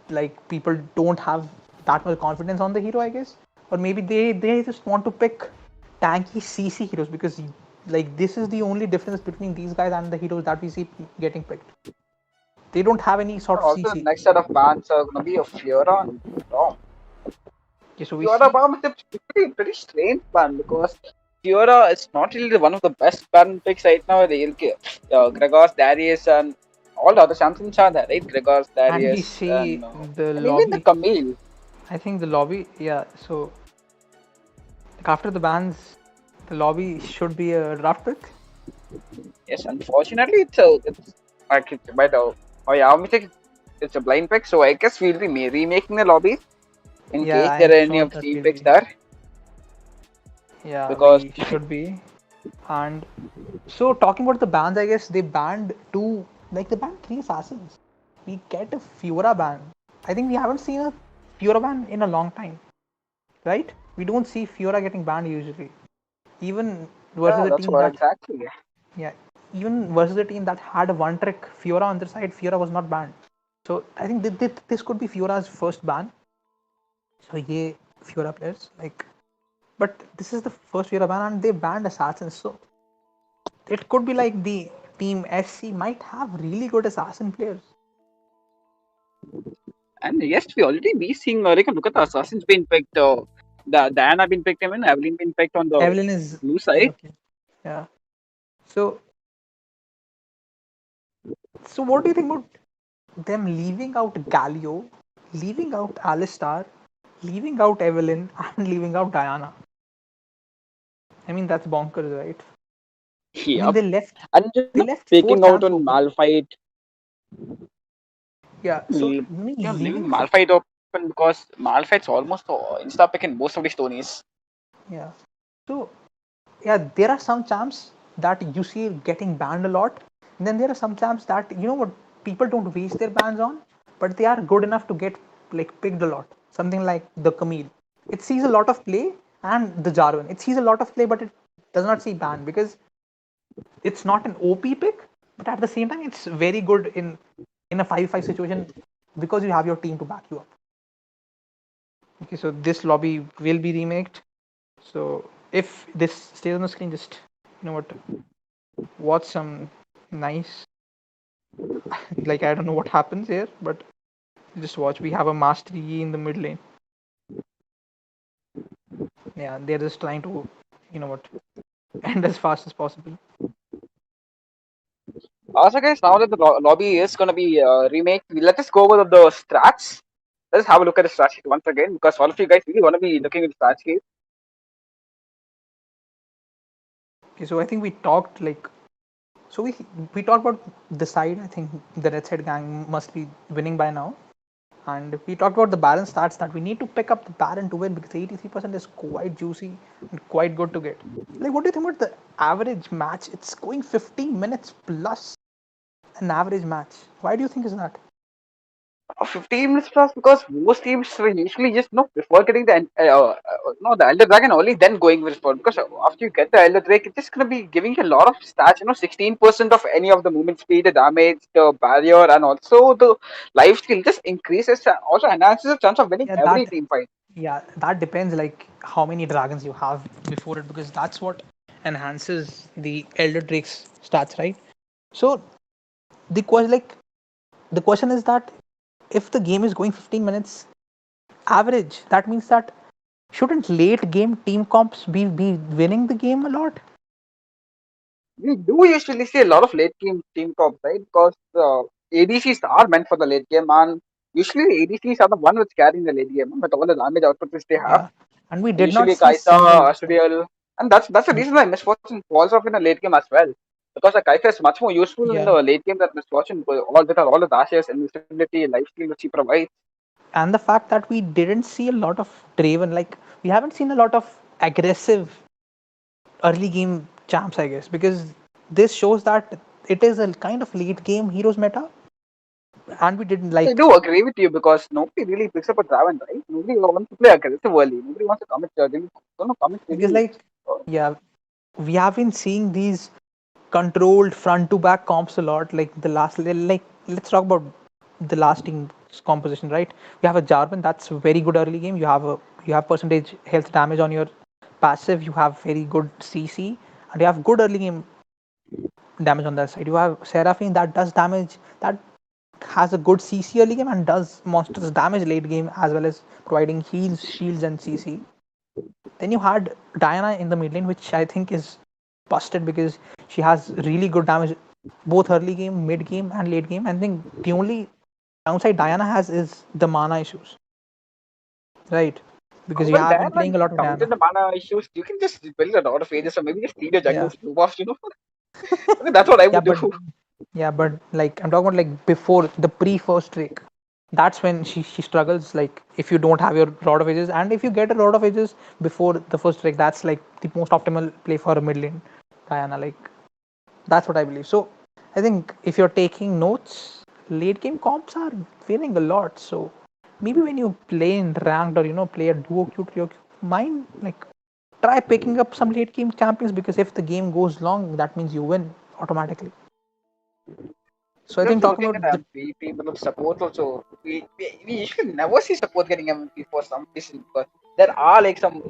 like people don't have that much confidence on the hero, I guess, or maybe they just want to pick tanky CC heroes because like this is the only difference between these guys and the heroes that we see getting picked. They don't have any sort of Also, the CC. next set of bans are going to be a Fiora and Braum. Okay, so we Fiora see Braum is a pretty strange ban because Fiora is not really one of the best ban picks right now. Gregors, Darius, and all the other champions are there, right? Gregors, and we Darius, see the and even the lobby. Camille. I think the lobby, yeah. So like after the bans, the lobby should be a draft pick. Yes, unfortunately, it's like it's by the oh yeah, I think it's a blind pick. So I guess we'll be remaking the lobby. in Yeah, case there I'm are any sure of the that team will picks be. there, Yeah, because we should be. And so talking about the bans, I guess they banned two, like they banned three assassins. We get a Fiora ban. I think we haven't seen a Fiora ban in a long time, right? We don't see Fiora getting banned usually. Even versus yeah, a that's team what that, exactly. yeah, even versus a team that had a one trick Fiora on their side, Fiora was not banned. So I think this could be Fiora's first ban. So yeah, Fiora players like, but this is the first Fiora ban, and they banned assassins. So it could be like the team SC might have really good assassin players. And yes, we seeing like look at the assassins being picked. The Diana been picked, even Evelyn been picked on the Evelyn is blue side. okay. Yeah. So so what do you think about them leaving out Galio, leaving out Alistar, leaving out Evelyn, and leaving out Diana? I mean that's bonkers, right? I mean Yep. And just they left four taking out champs on open. Malphite, Yeah. So I mean leaving leaving Malphite open because Malphite's almost insta pick in most of these tourneys. yeah. So yeah, there are some champs that you see getting banned a lot. And then there are some champs that you know what people don't waste their bans on, but they are good enough to get like picked a lot. Something like the Camille. It sees a lot of play, and the Jarvan. It sees a lot of play, but it does not see ban because it's not an OP pick, but at the same time it's very good in a 5-5 situation because you have your team to back you up. Okay, so this lobby will be remaked. So if this stays on the screen, just you know what, watch some nice, like I don't know what happens here, but just watch. We have a Master Yi in the mid lane. Yeah, they're just trying to, you know what, end as fast as possible. Also, guys, now that the lobby is gonna be remake, let us go over the strats. Let's have a look at the stat sheet once again because all of you guys really want to be looking at the stat sheet. Okay, so I think we talked like, so we talked about the side. I think the red side gang must be winning by now. And we talked about the Baron stats that we need to pick up the Baron to win because 83% is quite juicy and quite good to get. Like, what do you think about the average match? It's going 15 minutes plus an average match. Why do you think is that? 15 minutes plus because most teams will usually just prefer getting the no the Elder Dragon only then going with Sport because after you get the Elder Drake it's just gonna be giving you a lot of stats 16% of any of the movement speed, the damage, the barrier, and also the life steal just increases also enhances the chance of winning Yeah, every team fight. that depends like how many dragons you have before it because that's what enhances the Elder Drake's stats, right? So the question like the question is that if the game is going 15 minutes average, that means that shouldn't late game team comps be winning the game a lot? We do usually see a lot of late game team comps, right? Because ADCs are meant for the late game, and usually ADCs are the one which carrying the late game with all the damage output which they have. Yeah, and we did not Usually see a Kaisa, single. Asturial, and that's the reason why Misfortune falls off in the late game as well. Because the Kaisa is much more useful in Yeah, the late game than Misfortune, all the dashes and stability and life steal which he provides. and the fact that we didn't see a lot of Draven, like we haven't seen a lot of aggressive early game champs, I guess, because this shows that it is a kind of late game heroes meta, and we didn't I like do agree with you because nobody really picks up a Draven, right? Nobody wants to play aggressive early. Nobody wants to commit. They don't know commit because really. like yeah, we have been seeing these controlled front to back comps a lot. Like the last, like let's talk about the last team composition, right? You have a Jarvan that's very good early game. You have percentage health damage on your passive. You have very good CC, and you have good early game damage on that side. You have Seraphine that does damage, that has a good CC early game and does monstrous damage late game as well as providing heals, shields, and CC. Then you had Diana in the mid lane, which I think is busted because she has really good damage both early game, mid game, and late game. I think the only downside Diana has is the mana issues, right? Because you Well, have been then playing a lot of counter Diana. the mana issues, you can just build a lot of ages or maybe just steal your Yeah, jungle's blue buff. I mean, that's what I yeah, would do. but like I'm talking about like before the pre first Drake. That's when she struggles. Like if you don't have your Rod of Ages, and if you get a Rod of Ages before the first strike, that's like the most optimal play for a mid lane Diana. Like that's what I believe. So I think if you're taking notes, late game comps are winning a lot. So maybe when you play in ranked or play a duo queue, trio queue, mind like try picking up some late game champions, because if the game goes long, that means you win automatically. So I We're think also talking looking about at the MVP, but support also. We usually never see support getting MVP for some reason, because there are like some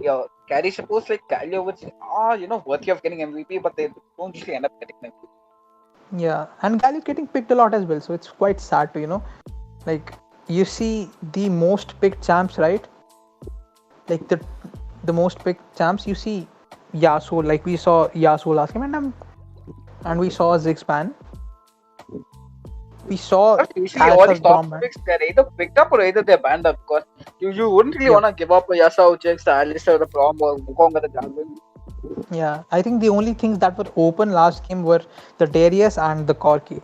carry supports like Galio, which are worthy of getting MVP, but they don't usually end up getting MVP. yeah, and Gal is getting picked a lot as well. So it's quite sad to like you see the most picked champs, right? Like the most picked champs, you see Yasuo. Like we saw Yasuo last game, and we saw Ziggspan. We saw But usually all these Alpha's top Bromban. picks, they're either picked up or either they're banned up, because you wouldn't really Yep. want to give up a Yasuo, Jax, the Alistair, the Prom, or Wukong at the Jarvan. Yeah, I think the only things that were open last game were the Darius and the Corki.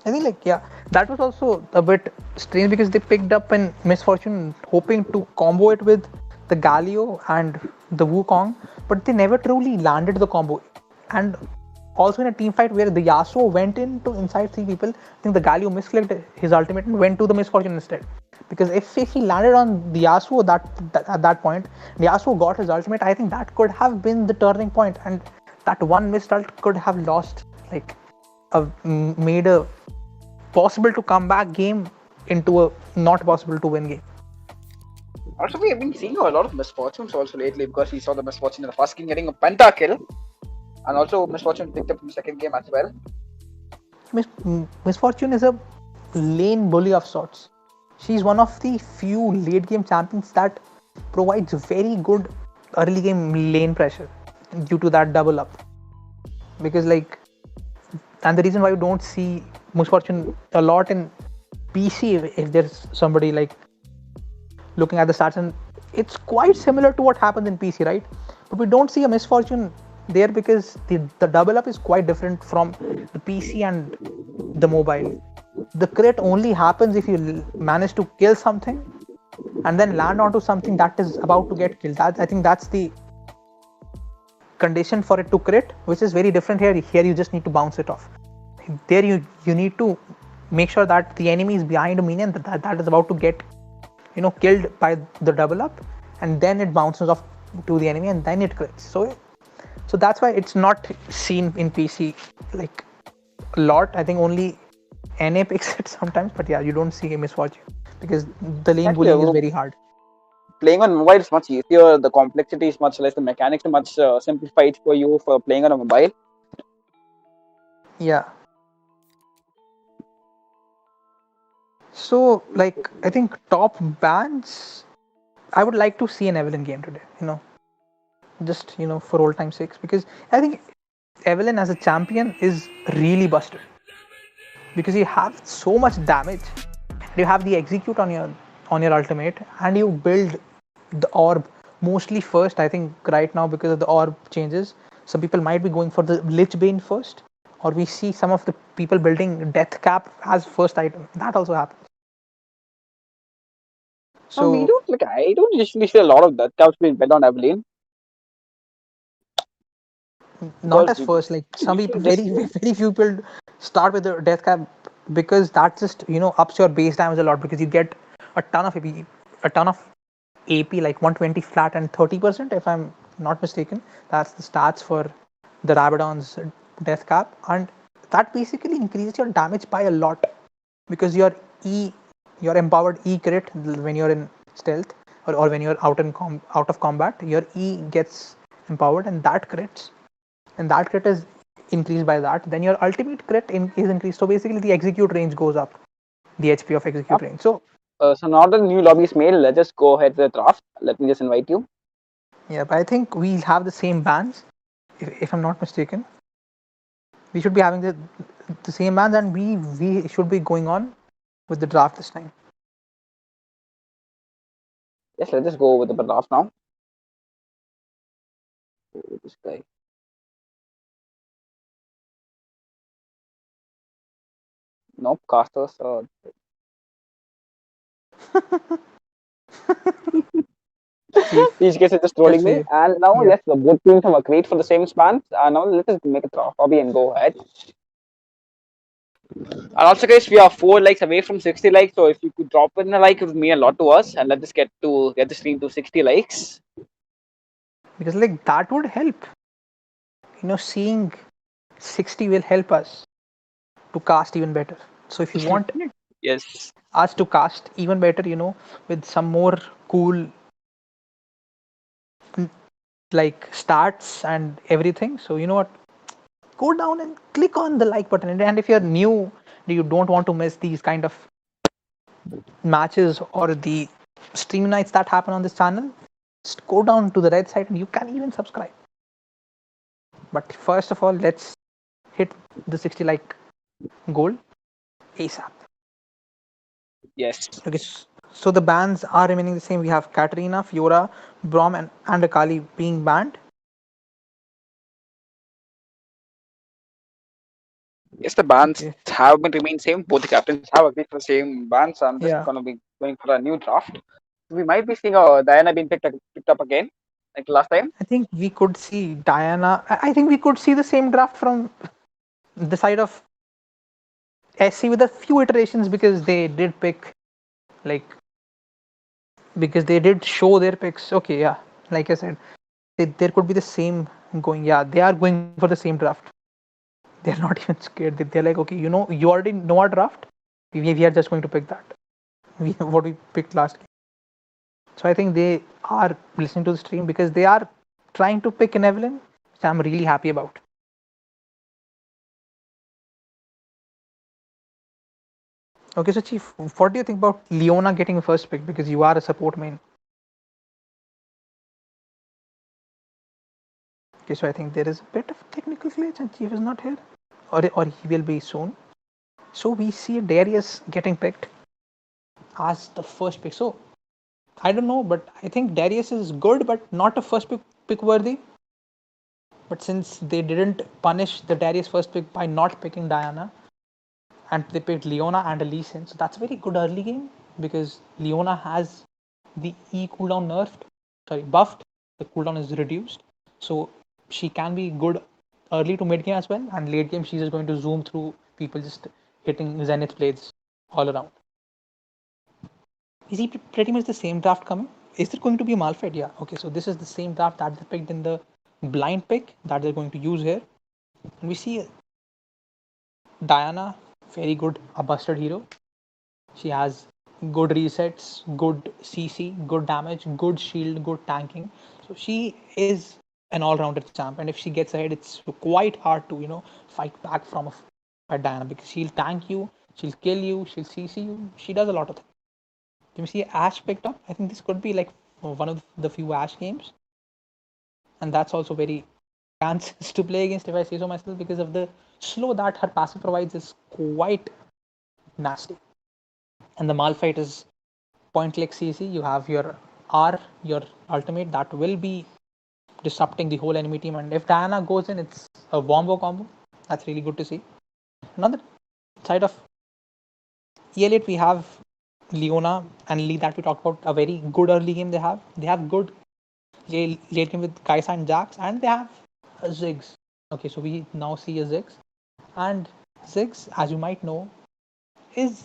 I think like yeah, that was also a bit strange because they picked up an Misfortune hoping to combo it with the Galio and the Wukong, but they never truly landed the combo. And also in a team fight where the Yasuo went into inside three people, I think the Galio misclicked his ultimate and went to the Misfortune instead. Because if he landed on the Yasuo that at that point, the Yasuo got his ultimate, I think that could have been the turning point, and that one missed ult could have lost like made a possible to come back game into a not possible to win game. Also, we have been seeing a lot of misfortunes also lately, because we saw the misfortune in the first game getting a pentakill, and also misfortune picked up in the second game as well. Misfortune is a lane bully of sorts. She's one of the few late game champions that provides very good early game lane pressure due to that double up. Because like, and the reason why you don't see Misfortune a lot in PC, if there's somebody like looking at the stats, and it's quite similar to what happens in PC, right? But we don't see a Misfortune there because the double up is quite different from the PC and the mobile. The crit only happens if you manage to kill something and then land onto something that is about to get killed. I think that's the condition for it to crit, which is very different here. Here you just need to bounce it off. There you need to make sure that the enemy is behind a minion that is about to get killed by the double up, and then it bounces off to the enemy and then it crits. So that's why it's not seen in PC like a lot. I think only NA picks it sometimes, but yeah, you don't see a Misfortune because the lane Exactly. bullying is very hard. Playing on mobile is much easier. The complexity is much less. The mechanics are much simplified for you for playing on a mobile. Yeah. So like I think top bans, I would like to see an Evelyn game today. Just for old time's sakes, because I think Evelyn as a champion is really busted because you have so much damage. You have the execute on your ultimate, and you build the orb mostly first. I think right now because of the orb changes, some people might be going for the Lich Bane first, or we see some of the people building Death Cap as first item. That also happens. No, we So don't like. I don't usually see a lot of that couch being bet on Evelyn, not because as first. Like some people, usually just very few people start with the Death Cap because that just ups your base damage a lot because you get a ton of AP, a ton of AP like 120 flat and 30% if I'm not mistaken. That's the stats for the Rabadon's Death Cap, and that basically increases your damage by a lot because your empowered E crit when you're in stealth, or when you're out of combat, your E gets empowered and that crits, and that crit is increased by that. Then your ultimate crit is increased. So basically, the execute range goes up, the HP of execute range. So so now the new lobby is made. Let's just go ahead with the draft. Let me just invite you. yeah, but I think we have the same bans, if I'm not mistaken. We should be having the same bans, and we should be going on with the draft this time. Yes, let's just go with the draft now. This guy. Nope, casters. Chief, These guys are just that's trolling for me. you. And now, Yeah. yes, the both teams have agreed for the same spans. And now let us make a hobby and go ahead. And also, guys, we are 4 likes away from 60 likes. So if you could drop in a like, it would mean a lot to us. And let us get the stream to 60 likes. Because like that would help. Seeing 60 will help us to cast even better. So if you want Yes. us to cast even better, with some more cool like stats and everything. So you know what? Go down and click on the like button. And if you're new, you don't want to miss these kind of matches or the stream nights that happen on this channel, just go down to the right side and you can even subscribe. But first of all, let's hit the 60 like goal ASAP. Yes. Okay, so the bans are remaining the same. We have Katarina, Fiora, Brom, and Akali being banned. Yes, the bans Okay. have been remained same. Both the captains have agreed for the same bans. I'm just Yeah. gonna be going for a new draft. We might be seeing Diana being picked up again, like last time. I think we could see Diana. I think we could see the same draft from the side of SC with a few iterations because they did pick like because they did show their picks. Okay, yeah, like I said, there could be the same going. Yeah, they are going for the same draft. They're not even scared. They're like, okay, you already know our draft. We are just going to pick that. What we picked last game. So I think they are listening to the stream because they are trying to pick an Evelyn, which I'm really happy about. Okay, so Chief, what do you think about Leona getting a first pick because you are a support main? Okay, so I think there is a bit of technical glitch and Chief is not here, or he will be soon. So we see Darius getting picked as the first pick. So I don't know, but I think Darius is good, but not a first pick worthy. But since they didn't punish the Darius first pick by not picking Diana, and they picked Leona and a Lee Sin, so that's a very good early game because Leona has the E cooldown buffed. The cooldown is reduced, so she can be good early to mid game as well. And late game, she's just going to zoom through people, just hitting Zenith blades all around. Is he pretty much the same draft coming? Is there going to be a Malphite? Yeah. Okay, so this is the same draft that they picked in the blind pick that they're going to use here. And we see Diana, very good, a busted hero. She has good resets, good CC, good damage, good shield, good tanking. So she is an all-rounder champ, and if she gets ahead, it's quite hard to fight back from a Diana because she'll tank you, she'll kill you, she'll CC you. She does a lot of things. Can we see Ash picked up? I think this could be like one of the few Ash games, and that's also very chances to play against if I say so myself because of the slow that her passive provides is quite nasty. And the Malphite is point click CC. You have your R, your ultimate that will be disrupting the whole enemy team. And if Diana goes in, it's a wombo combo. That's really good to see. Another side of E-Elite, we have Leona and Lee that we talked about. A very good early game they have. They have good late game with Kaisa and Jax, and they have a Ziggs. Okay, so we now see a Ziggs. And Ziggs, as you might know, is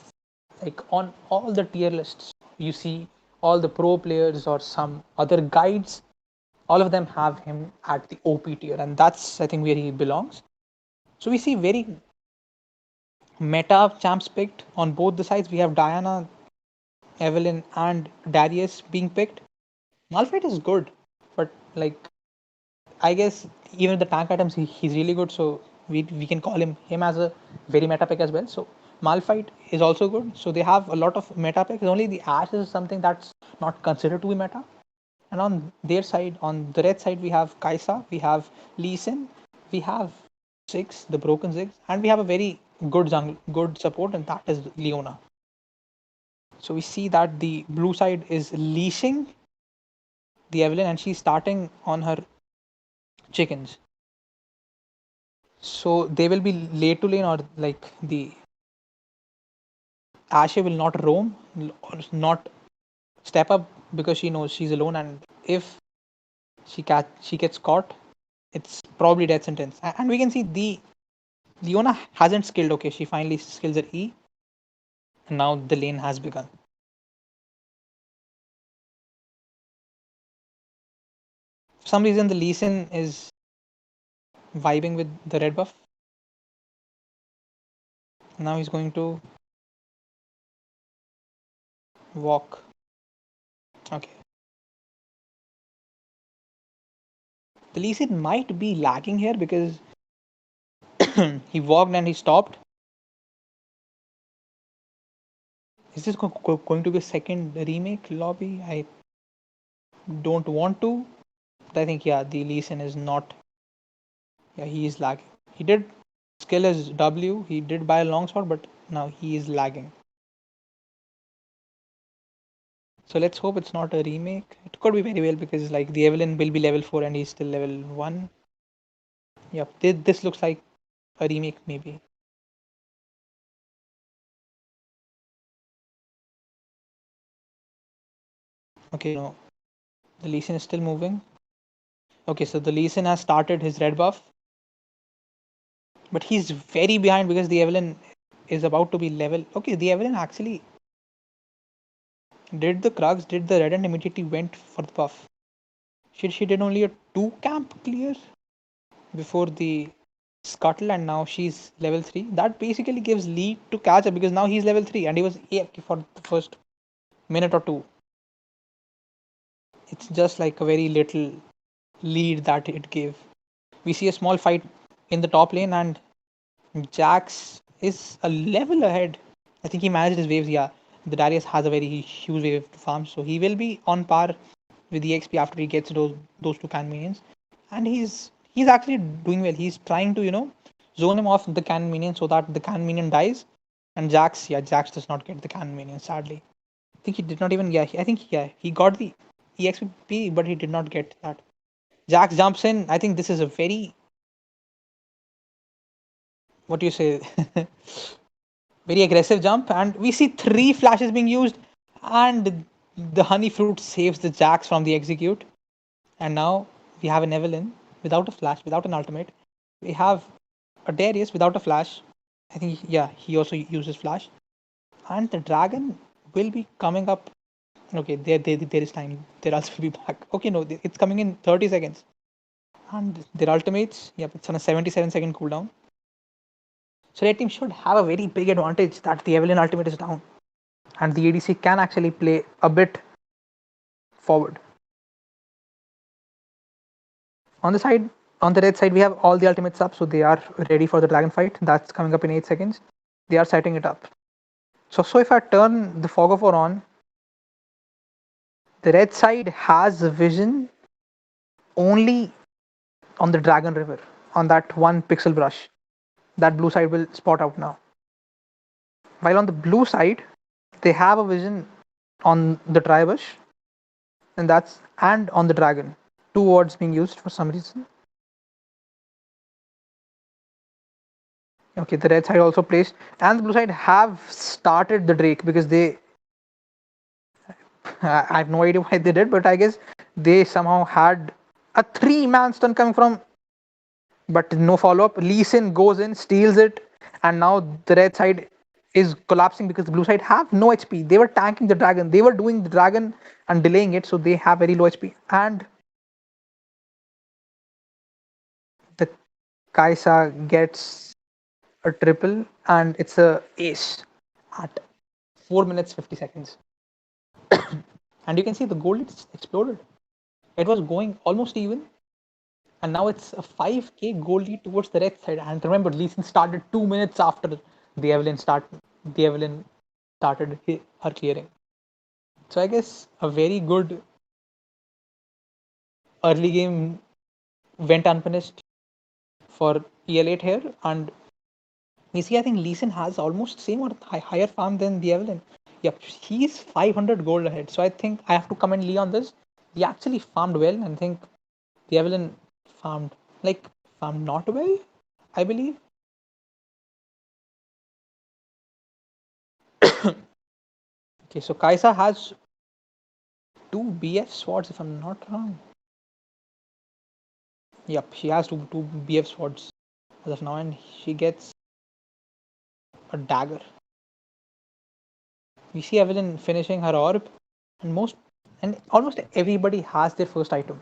like on all the tier lists. You see all the pro players or some other guides, all of them have him at the OP tier, and that's I think where he belongs. So we see very meta champs picked on both the sides. We have Diana, Evelyn, and Darius being picked. Malphite is good, but like I guess even the tank items he's really good, so we can call him as a very meta pick as well. So Malphite is also good. So they have a lot of meta picks. Only the Ash is something that's not considered to be meta. And on their side, on the red side, we have Kaisa, we have Lee Sin, we have Ziggs, the broken Ziggs, and we have a very good jungle, good support, and that is Leona. So we see that the blue side is leashing the Evelyn, and she's starting on her chickens. So they will be late to lane, or like the Ashe will not roam, or not step up because she knows she's alone, and if she gets caught, it's probably death sentence. And we can see the Leona hasn't skilled. Okay, she finally skills her E, and now the lane has begun. For some reason, the Lee Sin is vibing with the red buff. Now he's going to walk. Okay. The Lee Sin might be lagging here because he walked and he stopped. Is this going to be a second remake lobby? I don't want to. But I think, yeah, the Lee Sin is not. Yeah, he is lagging. He did skill his W. He did buy a longsword, but now he is lagging. So let's hope it's not a remake. It could be very well because like the Evelyn will be level 4 and he's still level 1. Yep, this looks like a remake maybe. Okay, no. The Lee Sin is still moving. Okay, so the Lee Sin has started his red buff. But he's very behind because the Evelyn is about to be level. Okay, the Evelyn actually did the Krugs, did the red and immediately went for the buff. She did only a 2 camp clear before the Scuttle, and now she's level 3. That basically gives lead to catch up because now he's level 3 and he was AFK for the first minute or two. It's just like a very little lead that it gave. We see a small fight in the top lane and Jax is a level ahead. I think he managed his waves. Yeah, the Darius has a very huge wave to farm, so he will be on par with the XP after he gets those 2 cannon minions. And he's actually doing well. He's trying to zone him off the cannon minion so that the cannon minion dies. And Jax does not get the cannon minion, sadly. I think he did not even. I think he got the EXP, but he did not get that. Jax jumps in. I think this is a very, what do you say, very aggressive jump, and we see 3 flashes being used, and the honey fruit saves the Jax from the execute. And now we have an Evelyn without a flash, without an ultimate. We have a Darius without a flash. I think, yeah, he also uses flash. And the dragon will be coming up. Okay, there is time. Their ults will be back. Okay, no, it's coming in 30 seconds. And their ultimates, yep, it's on a 77-second cooldown. So their team should have a very big advantage that the Evelyn ultimate is down. And the ADC can actually play a bit forward. On the red side, we have all the ultimates up, so they are ready for the dragon fight. That's coming up in 8 seconds. They are setting it up. So if I turn the Fog of War on, the red side has a vision only on the Dragon River, on that 1 pixel brush. That blue side will spot out now. While on the blue side, they have a vision on the Tribush, and on the dragon. 2 words being used for some reason. Okay, the red side also placed, and the blue side have started the Drake because they. I have no idea why they did, but I guess they somehow had a 3-man stun coming from, but no follow up. Lee Sin goes in, steals it, and now the red side is collapsing because the blue side have no HP. They were tanking the dragon. They were doing the dragon and delaying it, so they have very low HP. And the Kaisa gets a triple, and it's a ace at 4 minutes 50 seconds. And you can see the gold exploded. It was going almost even, and now it's a 5k gold lead towards the red side. And remember, Lee Sin started 2 minutes after the Evelyn started her clearing. So I guess a very good early game went unpunished for EL8 here, and we see I think Lee Sin has almost same or higher farm than the Evelyn. Yep, he's 500 gold ahead. So I think I have to commend Lee on this. He actually farmed well, and I think the Evelyn farmed not well, I believe. Okay, so Kaisa has BF swords, if I'm not wrong. Yep, she has two BF swords as of now, and she gets a dagger. We see Evelyn finishing her orb, and almost everybody has their first item,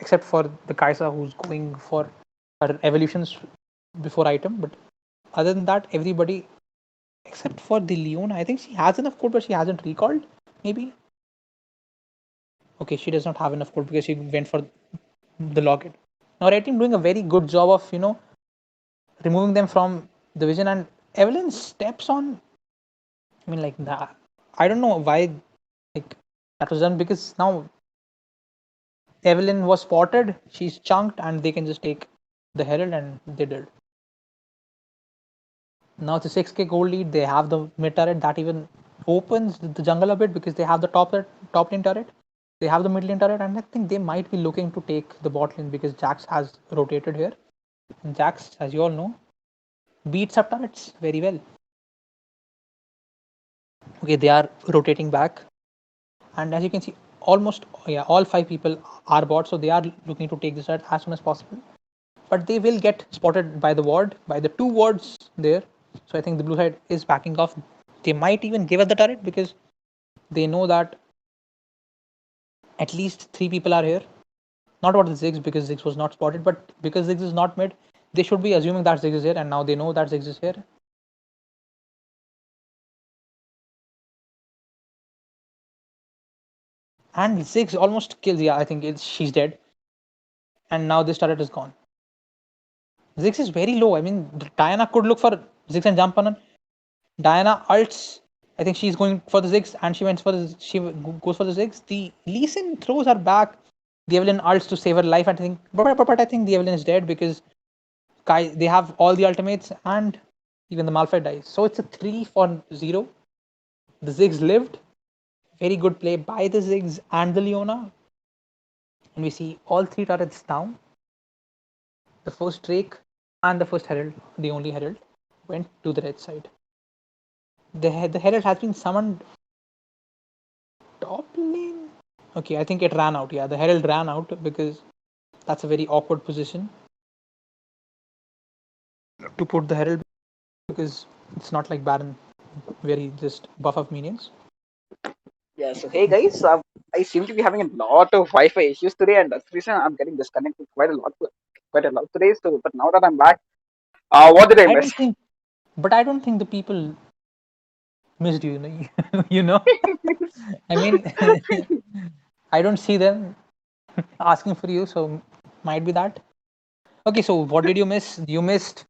except for the Kaisa who's going for her evolutions before item. But other than that, everybody except for the Leona, I think she has enough code, but she hasn't recalled. Maybe. Okay, she does not have enough code because she went for the login. Now, Red Team doing a very good job of removing them from the vision, and Evelyn steps on. I mean, like that. I don't know why like that was done, because now Evelyn was spotted, she's chunked, and they can just take the Herald, and they did. Now it's a 6k gold lead. They have the mid turret that even opens the jungle a bit because they have the top lane turret. They have the mid lane turret, and I think they might be looking to take the bot lane because Jax has rotated here. And Jax, as you all know, beats up turrets very well. Okay, they are rotating back, and as you can see, almost all 5 people are bots, so they are looking to take this turret as soon as possible. But they will get spotted by the ward, by the 2 wards there. So I think the blue side is backing off. They might even give us the turret because they know that at least 3 people are here. Not about the Ziggs because Ziggs was not spotted, but because Ziggs is not mid, they should be assuming that Ziggs is here, and now they know that Ziggs is here. And Ziggs almost kills. Yeah, I think she's dead. And now this turret is gone. Ziggs is very low. I mean, Diana could look for Ziggs and jump on her. Diana ults. I think she's going for the Ziggs, and she goes for the Ziggs. The Lee Sin throws her back. The Evelyn ults to save her life. I think, but I think the Evelyn is dead because they have all the ultimates, and even the Malphite dies. So it's a 3-0. The Ziggs lived. Very good play by the Ziggs and the Leona. And we see all 3 turrets down. The first Drake and the first Herald, the only Herald, went to the red side. The Herald has been summoned top lane. Okay, I think it ran out. Yeah, the Herald ran out because that's a very awkward position to put the Herald, because it's not like Baron where he just buff up minions. Yeah, so hey guys, I seem to be having a lot of Wi-Fi issues today, and that's the reason I'm getting disconnected quite a lot today. So, but now that I'm back, what did I I miss? don't think, but I don't think the people missed you. You know. I mean, I don't see them asking for you, so might be that. Okay, so what did you miss? You missed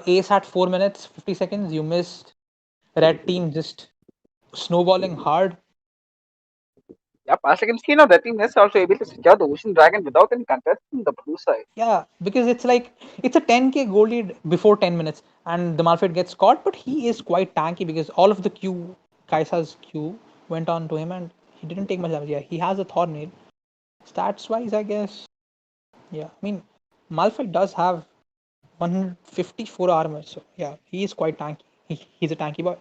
Ace at 4 minutes 50 seconds. You missed Red Team just snowballing hard. Yep, as I can see now, that team is also able to secure the Ocean Dragon without any contest on the blue side. Yeah, because it's a 10k goal lead before 10 minutes, and the Malphite gets caught, but he is quite tanky because all of the Kaisa's Q went on to him, and he didn't take much damage. Yeah, he has a Thornmail. Stats wise, I guess. Yeah, I mean, Malphite does have 154 armor, so yeah, he is quite tanky. He's a tanky boy.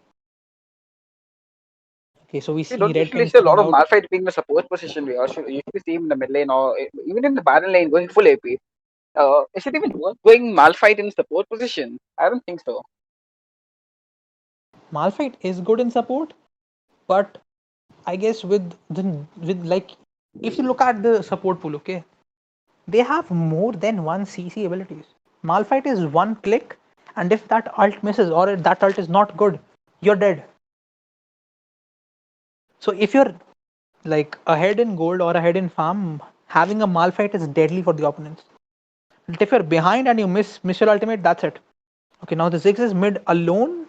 Okay, so we You see don't Red usually Team see a lot coming of out. Malphite being in the support position. We also usually see him in the mid lane or even in the Baron lane going full AP. Is it even worth going Malphite in support position? I don't think so. Malphite is good in support, but I guess with like, if you look at the support pool, okay, they have more than one CC abilities. Malphite is one click, and if that ult misses or if that ult is not good, you're dead. So if you're like ahead in gold or ahead in farm, having a Malphite is deadly for the opponents. But if you're behind and you miss your ultimate, that's it. Okay, now the Ziggs is mid alone.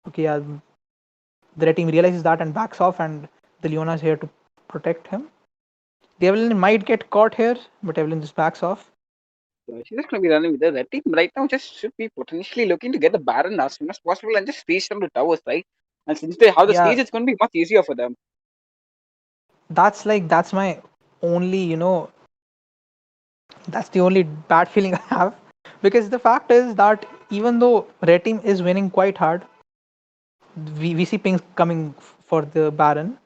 Okay, yeah, the red team realizes that and backs off, and the Leona is here to protect him. The Evelyn might get caught here, but Evelyn just backs off. So she's just going to be running with the red team right now. Just should be potentially looking to get the Baron as soon as possible and just reach them to towers, right? And since they have the Yeah, stage, it's going to be much easier for them. that's my only, that's the only bad feeling I have, because the fact is that even though red team is winning quite hard, we see pings coming for the Baron.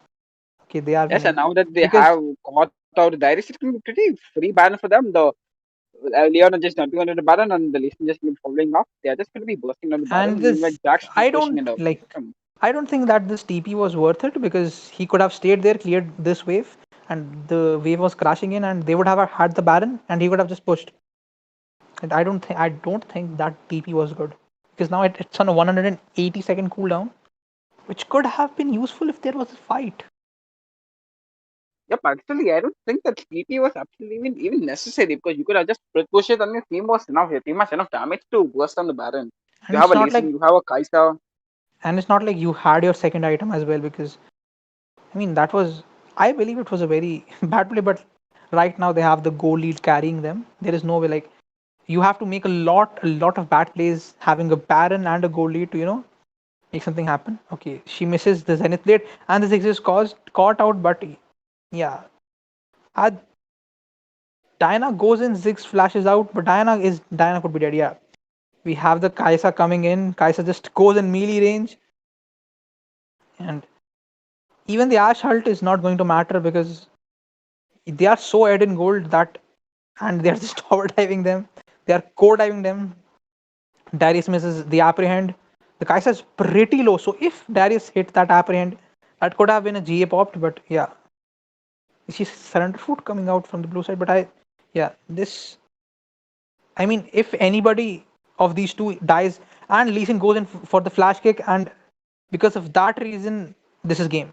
Okay, they are Yes, and winning now that they because have caught out the Darius, it can be pretty free ban for them. The Leon are just jumping onto the Baron and the Legion just keep following up. They are just going to be bursting on the and Baron. Meanwhile, this Jax keep I pushing don't in the like. bottom. I don't think that this TP was worth it because he could have stayed there, cleared this wave, and the wave was crashing in, and they would have had the Baron, and he would have just pushed. And I don't think that TP was good because now it's on a 180-second cooldown, which could have been useful if there was a fight. Yep, actually, I don't think that TP was absolutely even necessary because you could have just split push it and your team was enough. Your team has enough damage to burst on the Baron. And You have it's a not Legion, like you have a Kai'Sa. you had your second item as well because I mean that was I believe it was a very bad play, but right now they have the goal lead carrying them. There is no way like you have to make a lot of bad plays having a Baron and a goal lead to make something happen. Okay, she misses the Zenith Blade and the Ziggs is caught out, but yeah, uh, Diana goes in, Ziggs flashes out, but Diana could be dead. Yeah, we have the Kai'Sa coming in. Kai'Sa just goes in melee range, and even the Ash Hult is not going to matter because they are so ahead in gold that, and they are just over diving them. They are core diving them. Darius misses the apprehend. The Kai'Sa is pretty low, so if Darius hit that apprehend, that could have been a GA popped, but yeah, she's surrender foot coming out from the blue side. But yeah, this I mean, if anybody of these two dies and Lee Sin goes in for the flash kick, and because of that reason, this is game.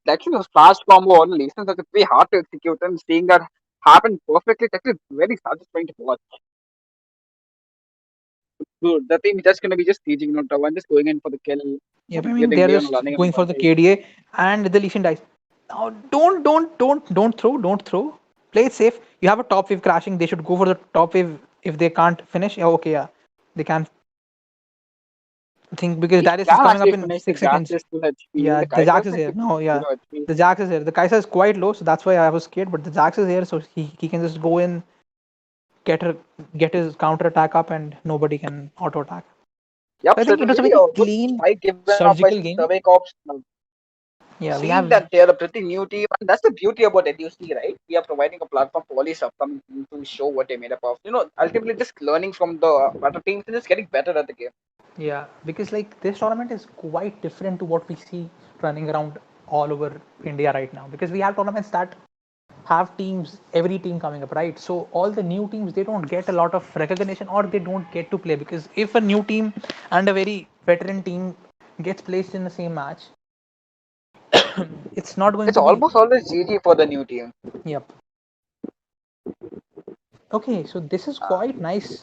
Actually, the flash combo on Legion is very hard to execute and seeing that happen perfectly, it's actually very satisfying to watch. Good. The team is just going to be just teaching, one just going in for the kill, Yep, I mean getting they're Leon just landing on going for one the side. KDA, and the Lee Sin dies. Now, don't throw. Play it safe. You have a top wave crashing. They should go for the top wave if they can't finish. Yeah, okay, yeah, they can think because He Darius is can coming up actually in finish the 6 seconds. Jax's full HP. Even Yeah, the the Kai'Sa Jax is is like here. No, yeah, 0 HP. the Jax is here. The Kai'Sa is quite low, so that's why I was scared. But the Jax is here, so he can just go in, get her, get his counter attack up, and nobody can auto attack. Yep, So I so think it it was was a really very a good clean, fight given up by surgical game. Survey Corps. Yeah, we Seeing have. that they're a pretty new team, and that's the beauty about LUC, right? We are providing a platform for all these upcoming teams to show what they made up of. Ultimately just learning from the better teams and just getting better at the game. Yeah, because like this tournament is quite different to what we see running around all over India right now. Because we have tournaments that have teams, every team coming up, right? So all the new teams they don't get a lot of recognition or they don't get to play because if a new team and a very veteran team gets placed in the same match, it's not going It's to be. almost always GG for the new team. Yep. Okay, so this is Uh, quite nice.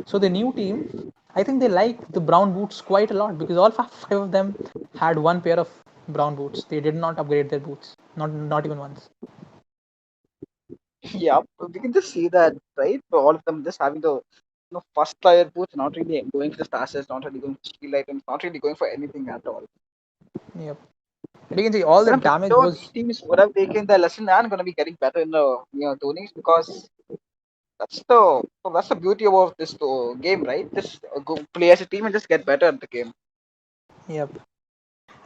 So the new team, I think they like the brown boots quite a lot because all five of them had one pair of brown boots. They did not upgrade their boots, not even once. yeah, we can just see that, right? For all of them just having the first tier boots, not really going for the stashes, not really going for skill items, not really going for anything at all. Yep. And you can see all But the I'm pretty damage sure these was. teams would have taken the lesson and gonna be getting better in the tourneys because that's the beauty about this game, right? Just go play as a team and just get better at the game. Yep.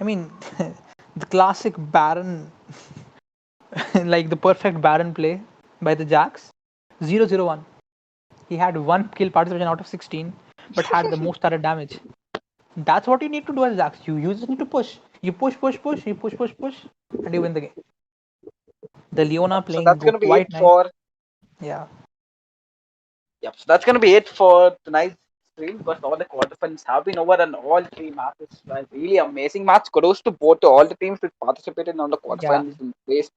I mean, the classic Baron, like the perfect Baron play by the Jacks. 0-0-1. He had one kill participation out of 16, but had the most turret damage. That's what you need to do as Jacks. You just need to push. You push, you push, and you win the game. The Leona So playing that's go gonna be it quite nice. for Yeah. Yep. So that's gonna be it for tonight's stream because all the quarterfinals have been over and all three matches were really amazing match. Kudos to both to all the teams which participated on the Yeah. quarterfinals in place.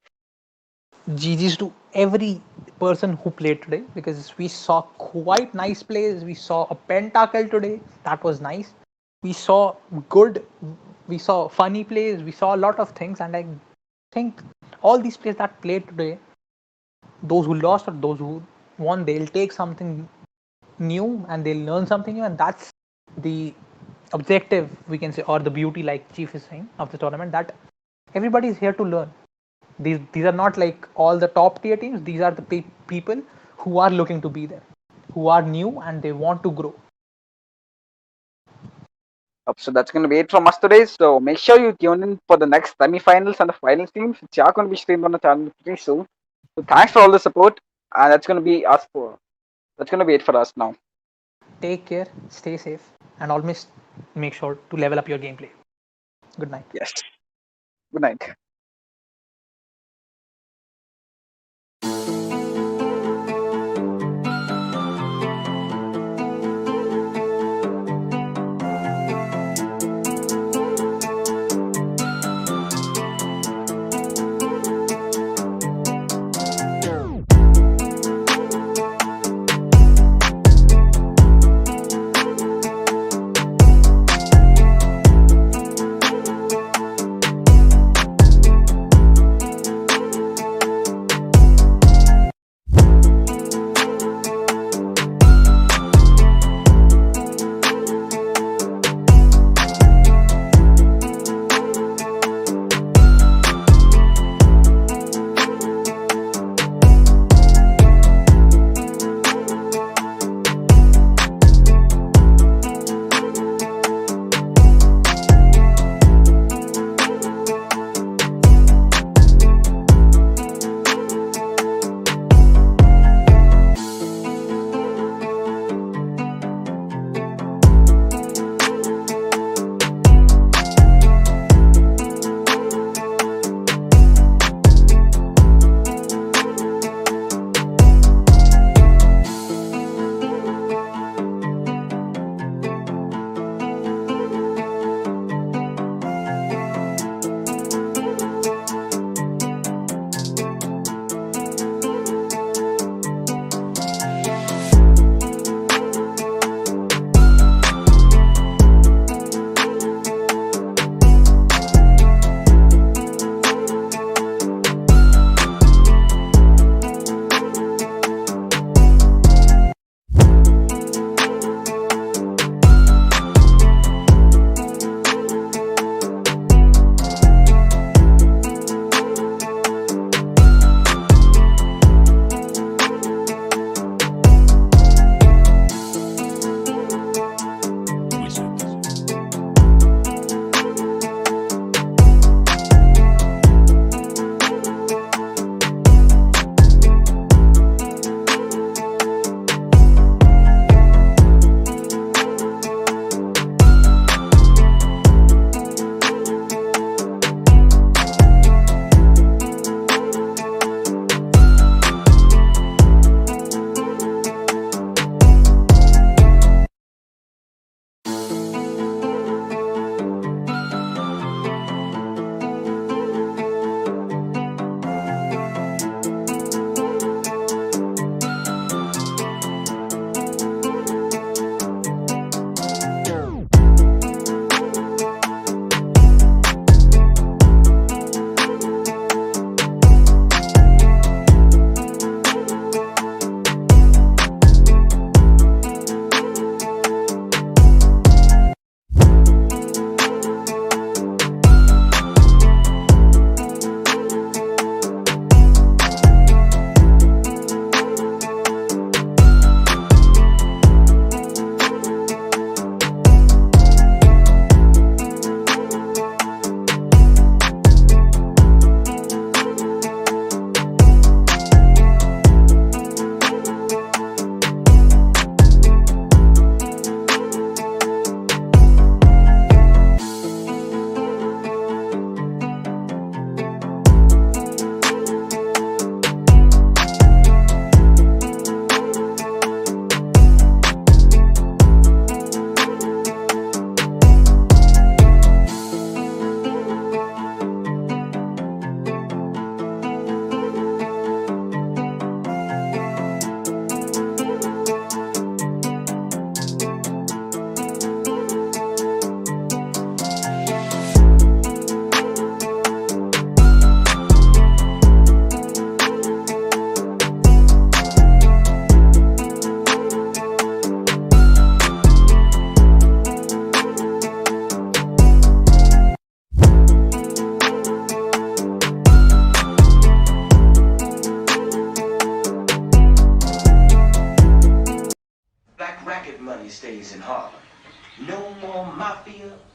GG's to every person who played today because we saw quite nice plays. We saw a pentacle today. That was nice. We saw good, we saw funny plays. We saw a lot of things. And I think all these players that played today, those who lost or those who won, they'll take something new and they'll learn something new. And that's the objective, we can say, or the beauty, like Chief is saying, of the tournament that everybody is here to learn. These are not like all the top tier teams. These are the people who are looking to be there, who are new and they want to grow. So that's going to be it from us today. So make sure you tune in for the next semi-finals and the final teams, which are going to be streamed on the channel pretty soon. So thanks for all the support, and that's going to be us for. That's going to be it for us now. Take care, stay safe, and always make sure to level up your gameplay. Good night. Yes. Good night.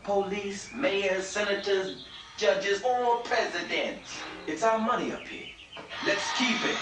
police, mayors, senators, judges, or presidents. It's our money up here. Let's keep it.